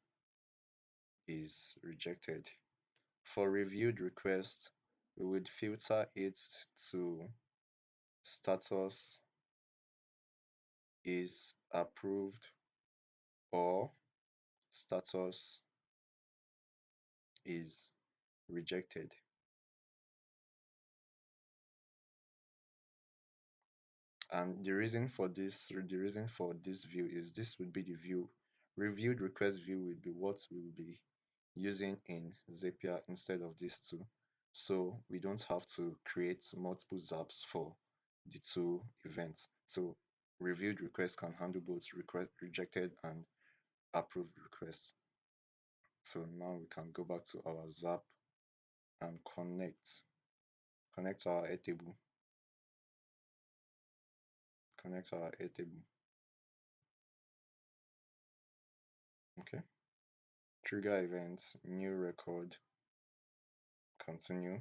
is rejected. For reviewed request, we would filter it to status is approved or status is rejected. And the reason for this view is this would be the view. Reviewed request view will be what we will be using in Zapier instead of these two. So we don't have to create multiple zaps for the two events. So reviewed requests can handle both rejected and approved requests. So now we can go back to our Zap and connect our Airtable, connect our Airtable. Okay. Trigger events, new record, continue.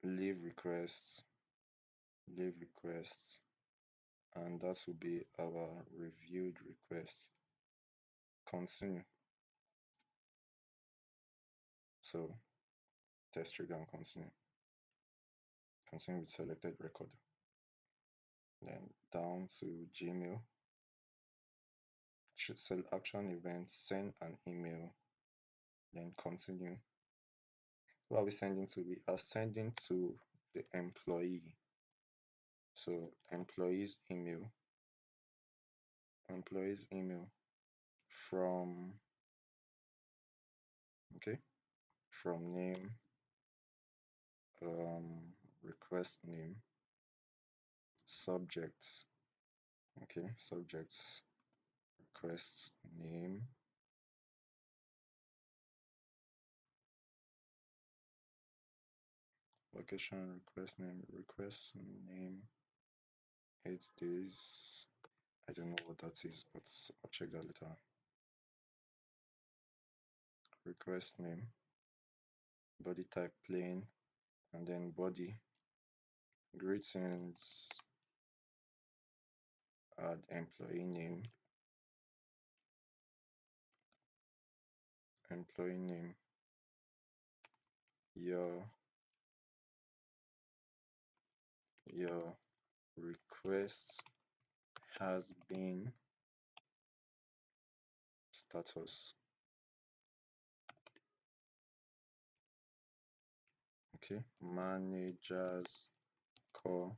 Leave requests, leave requests, and that will be our reviewed request. Continue. So test trigger and continue. Continue with selected record. Then down to Gmail. Action event, send an email. Then continue. Who are we sending to? We are sending to the employee. So employee's email from okay from name request name subject okay subjects request name location request name 8 days. I don't know what that is, but I'll check that later. Request name, body type plain, and then body greetings, add employee name, your request has been status. Okay, managers commentary,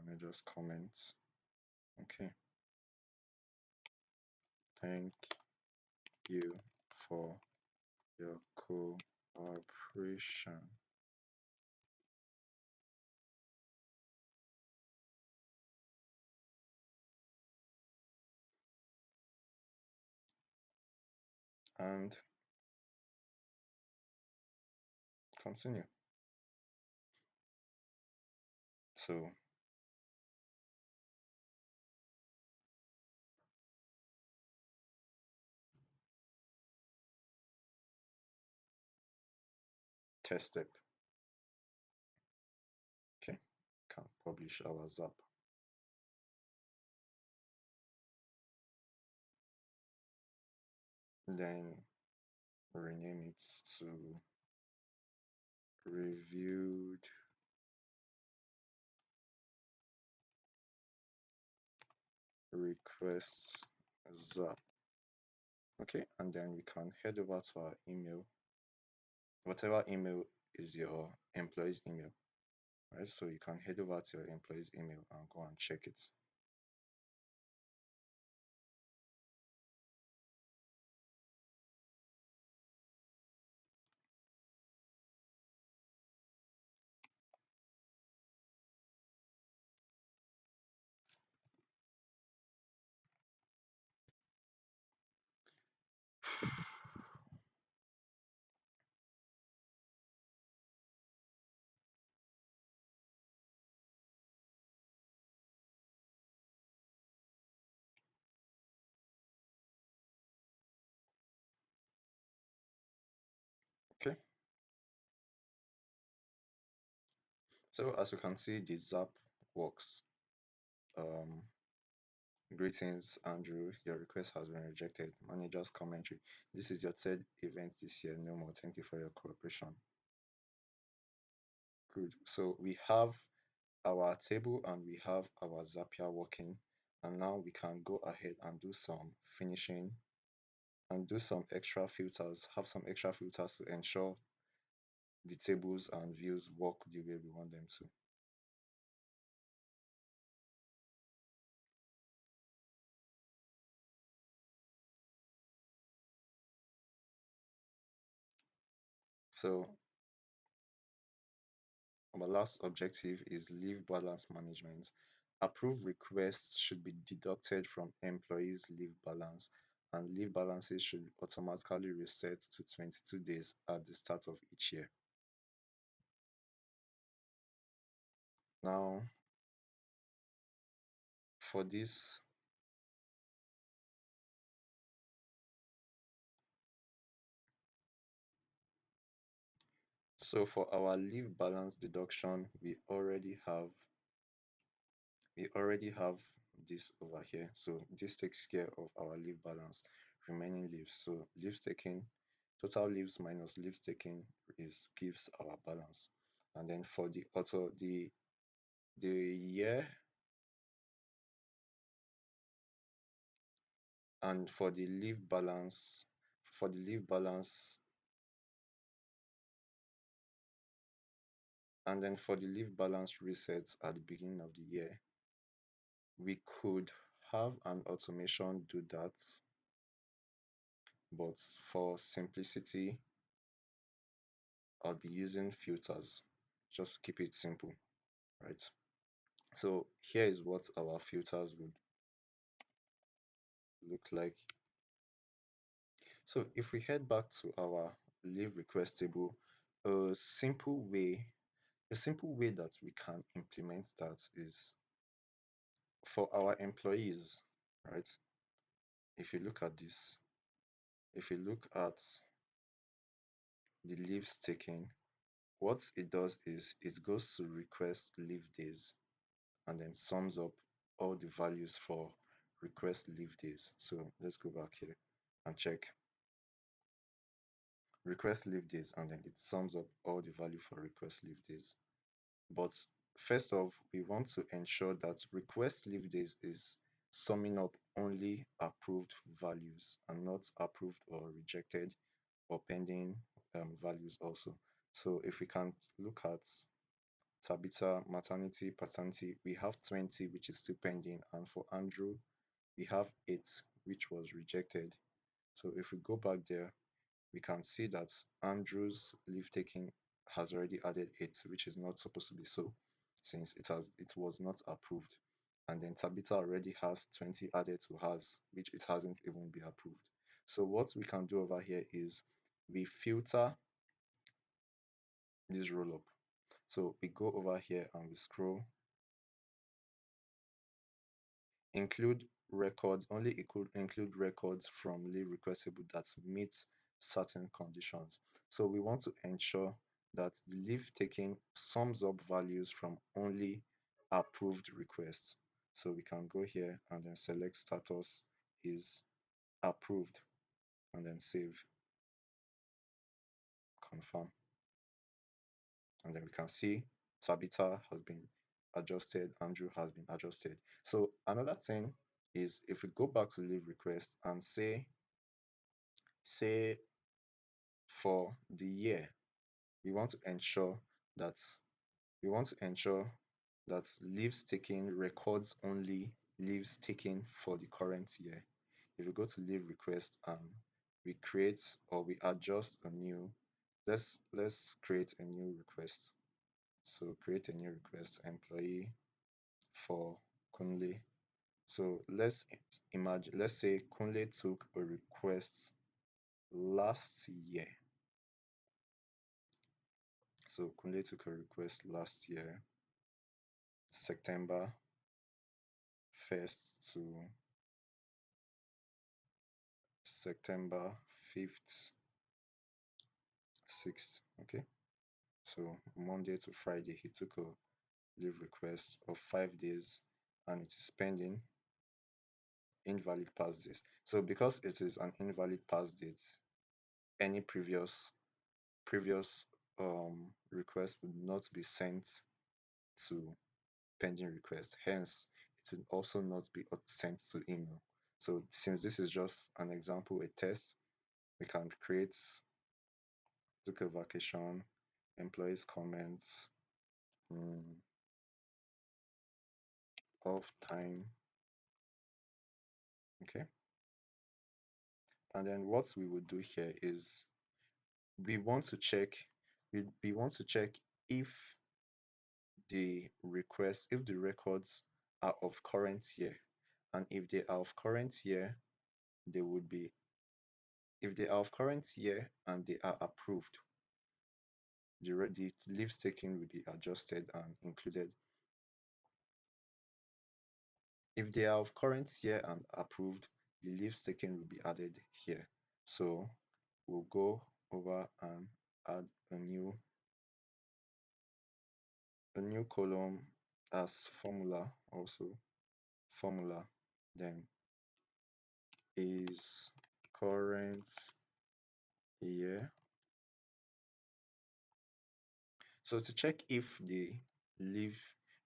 managers comments. Okay, thank you for your cooperation. and continue. So test step. Okay, can publish our Zap. Then rename it to reviewed requests Zap. Okay, and then we can head over to our email, whatever email is your employee's email, right? So you can head over to your employee's email and go and check it. Okay, so as you can see, the Zap works. Um, Greetings, Andrew. Your request has been rejected. Manager's commentary. This is your third event this year. No more. Thank you for your cooperation. Good. So we have our table and we have our Zapier working. And now we can go ahead and do some finishing and do some extra filters, have some extra filters to ensure the tables and views work the way we want them to. So our last objective is leave balance management. Approved requests should be deducted from employees' leave balance, and leave balances should automatically reset to 22 days at the start of each year. Now, for this, so for our leave balance deduction, we already have this over here. So this takes care of our leave balance, remaining leaves. So leaves taken, total leaves minus leaves taken is gives our balance. And then for the auto the year and for the leave balance and then for the leave balance resets at the beginning of the year, we could have an automation do that, but for simplicity, I'll be using filters. Just keep it simple, right? So here is what our filters would look like. So if we head back to our leave request table, a simple way, a simple way that we can implement that is for our employees, right? If you look at this, if you look at the leaves taken, what it does is it goes to request leave days and then sums up all the values for request leave days. So let's go back here and check request leave days and then it sums up all the value for request leave days. But first off, we want to ensure that request leave days is summing up only approved values and not approved or rejected or pending values also. So if we can look at Tabitha maternity, paternity, we have 20 which is still pending, and for Andrew we have 8 which was rejected. So if we go back there, we can see that Andrew's leave taking has already added 8, which is not supposed to be so, since it was not approved. And then Tabitha already has 20 added to hers, which it hasn't even been approved. So what we can do over here is we filter this roll up. So we go over here and we scroll, include records, only include records from leave requestable that meet certain conditions. So we want to ensure that the leave taking sums up values from only approved requests. So we can go here and then select status is approved and then save, confirm. And then we can see Tabitha has been adjusted, Andrew has been adjusted. So another thing is if we go back to leave request and say for the year, we want to ensure that we want to ensure that leaves taken records only leaves taken for the current year. If we go to leave request and we create or we adjust a new, let's create a new request. So create a new request, employee for Kunle. So let's say Kunle took a request last year. So Kunle took a request last year, September 1st to September 5th, 6th. Okay. So Monday to Friday, he took a leave request of 5 days and it is pending invalid pass days. So because it is an invalid pass date, any previous request would not be sent to pending request. Hence, it will also not be sent to email. So since this is just an example, a test, we can create took a vacation, employees comments, off time. Okay. And then what we would do here is we want to check we want to check if if the records are of current year, and if they are of current year, they would be if they are of current year and they are approved, the leaves taken will be adjusted and included. If they are of current year and approved, the leaves taken will be added here. So we'll go over and add a new column as formula, also formula, then is current year. So to check if the leave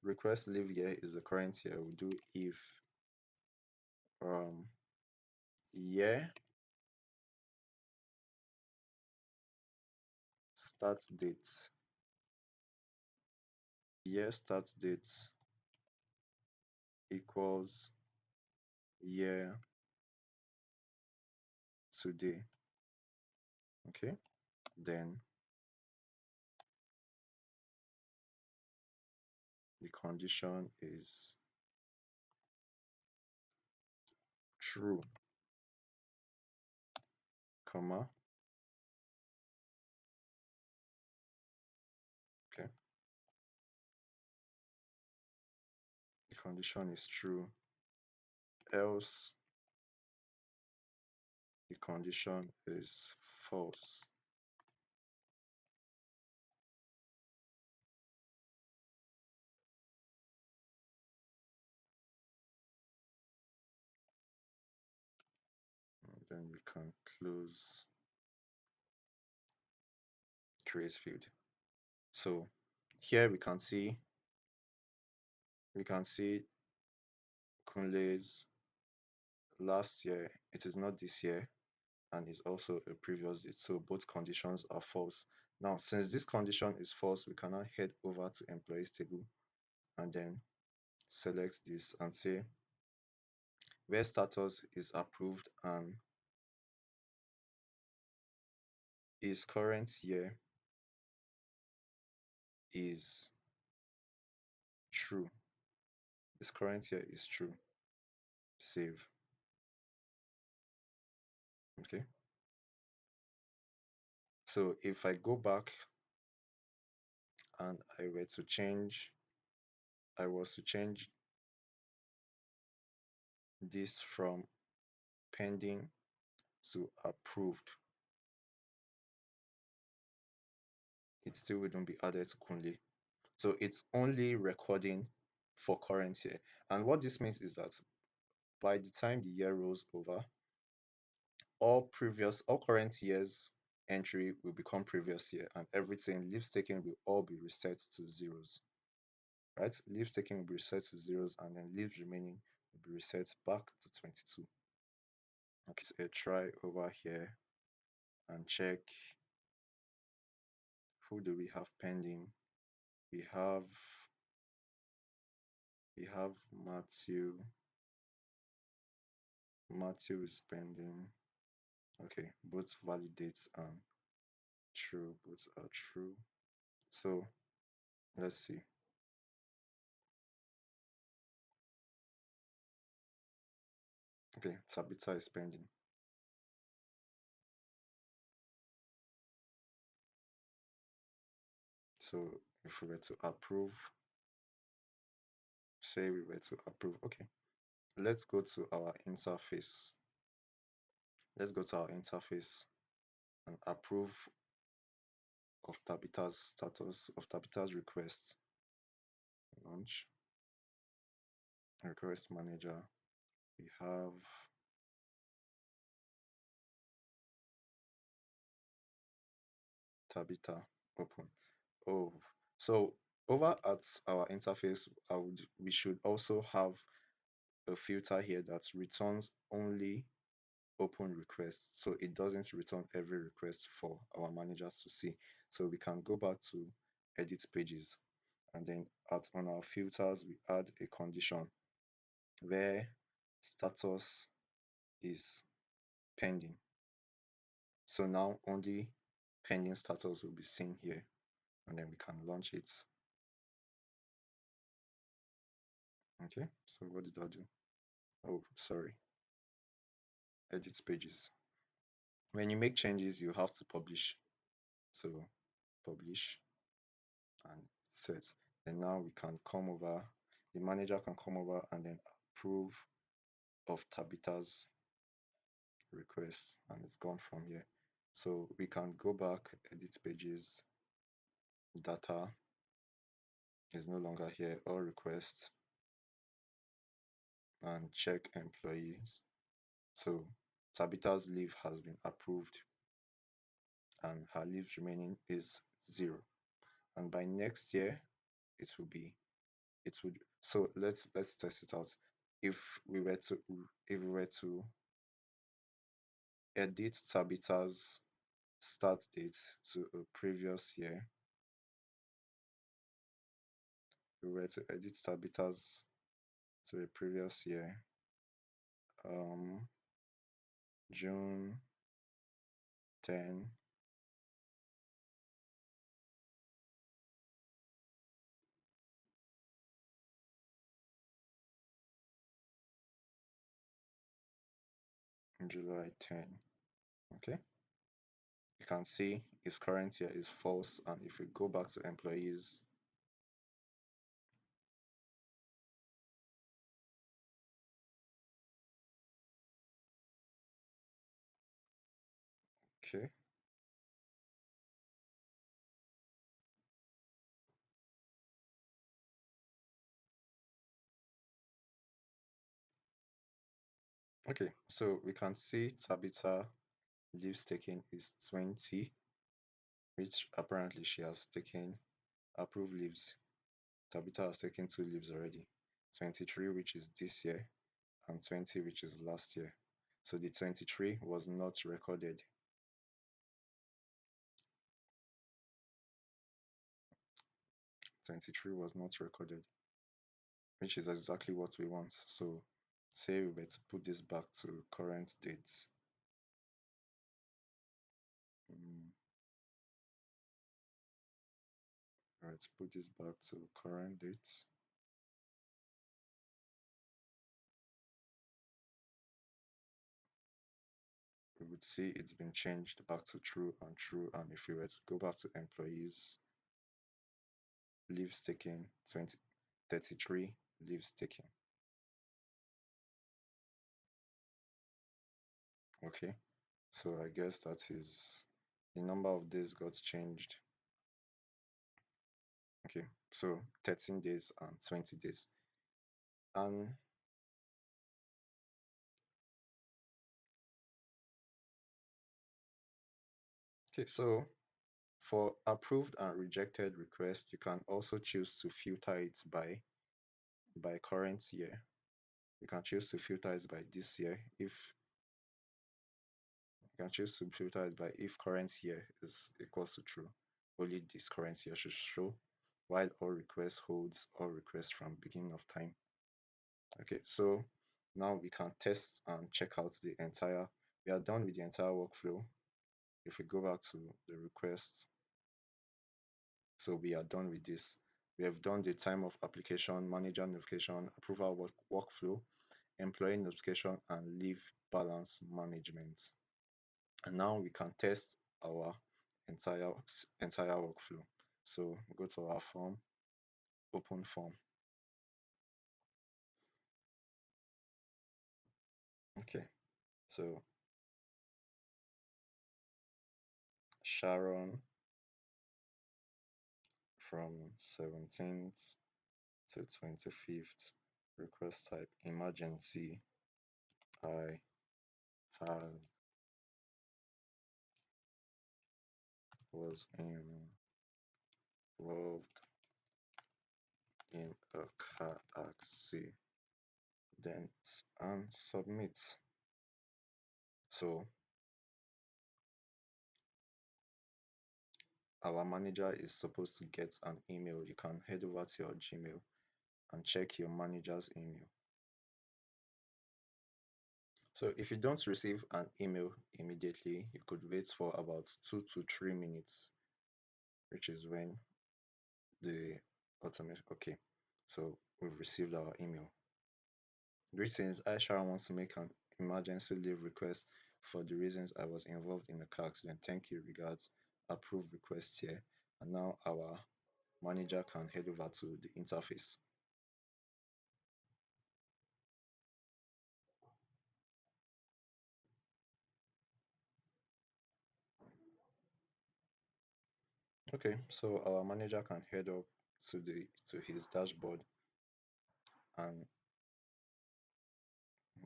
request leave year is the current year, we'll do if um year start date, year start date equals year today. Okay, then the condition is true, comma. Okay, the condition is true, else the condition is false. And then we can close create field. So here we can see Kunle's last year. It is not this year, and is also a previous date. So both conditions are false. Now, since this condition is false, we can now head over to employees table and then select this and say where status is approved and is current year is true. This current year is true. Save. Okay. So if I go back and I was to change this from pending to approved, it still wouldn't be added to Kunle. So it's only recording for current year. And what this means is that by the time the year rolls over, all current years entry will become previous year, and everything leaves taken will all be reset to zeros. Right? Leaves taken will be reset to zeros, and then leaves remaining will be reset back to 22. Okay, so a try over here and check who do we have pending. We have we have Matthew. Matthew is pending. Okay, both validates and true. Both are true. So let's see. Okay, Tabitha is pending. So if we were to approve, say we were to approve. Okay, let's go to our interface. Let's go to our interface and approve of Tabitha's status of Tabitha's request. Launch request manager. We have Tabitha open. Oh, so over at our interface, we should also have a filter here that returns only open requests. So it doesn't return every request for our managers to see. So we can go back to edit pages, and then on our filters, we add a condition where status is pending. So now only pending status will be seen here, and then we can launch it. Okay, so what did I do? Oh, sorry, edit pages. When you make changes, you have to publish. So publish and set. And now we can come over, the manager can come over and then approve of Tabitha's request, and it's gone from here. So we can go back, edit pages, data is no longer here, all requests, and check employees. So Tabitha's leave has been approved and her leave remaining is 0. And by next year, it will be it would so let's test it out. If we were to if we were to edit Tabitha's start date to a previous year, we were to edit Tabitha's to a previous year, um June 10, July 10. Okay, you can see his current year is false, and if we go back to employees, okay, okay, so we can see Tabitha leaves taken is 20, which apparently she has taken approved leaves. Tabitha has taken 2 leaves already, 23, which is this year, and 20, which is last year. So the 23 was not recorded. 23 was not recorded, which is exactly what we want. So say we were to put this back to current dates. Mm, let's put this back to current dates. We would would see it's been changed back to true and true. And if we were to go back to employees, leaves taken 33 leaves taken. Okay, so I guess that is the number of days got changed. Okay, so 13 days and 20 days. And okay, so for approved and rejected requests, you can also choose to filter it by current year. You can choose to filter it by this year if you can choose to filter it by if current year is equals to true. Only this current year should show, while all requests holds all requests from beginning of time. Okay, so now we can test and check out the entire. We are done with the entire workflow. If we go back to the request, so we are done with this. We have done the time of application, manager notification, approval workflow, employee notification, and leave balance management. And now we can test our entire workflow. So go to our form, open form. Okay, so Sharon from 17th to 25th, request type emergency. I had was involved in a car accident and submit. So our manager is supposed to get an email. You can head over to your Gmail and check your manager's email. So if you don't receive an email immediately, you could wait for about 2 to 3 minutes, which is when the automation. Okay, so we've received our email. Greetings, Aisha wants to make an emergency leave request for the reasons I was involved in a car accident. Thank you, regards. Approved request here. And now our manager can head over to the interface. Okay, so our manager can head up to his dashboard and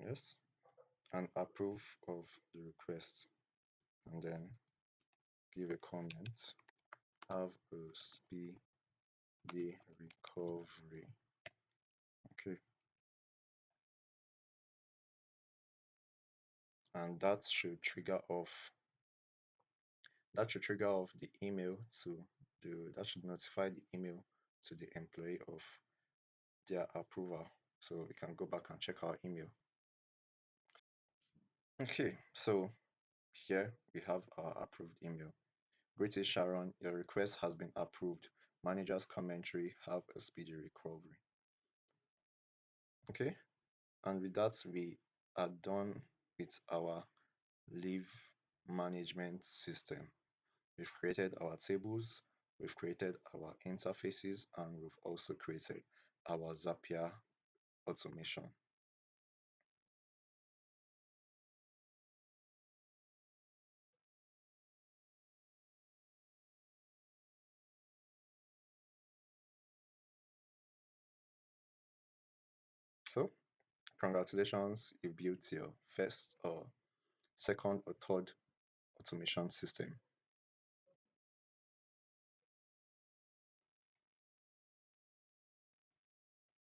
yes, and approve of the request, and then give a comment. Have a speedy recovery. Okay, and that should trigger off the email to that should notify the email to the employee of their approval. So we can go back and check our email. Okay, so here we have our approved email. Greetings Sharon, your request has been approved. Manager's commentary, have a speedy recovery. Okay, and with that we are done with our leave management system. We've created our tables, we've created our interfaces, and we've also created our Zapier automation. So, congratulations, you built your first or second or third automation system.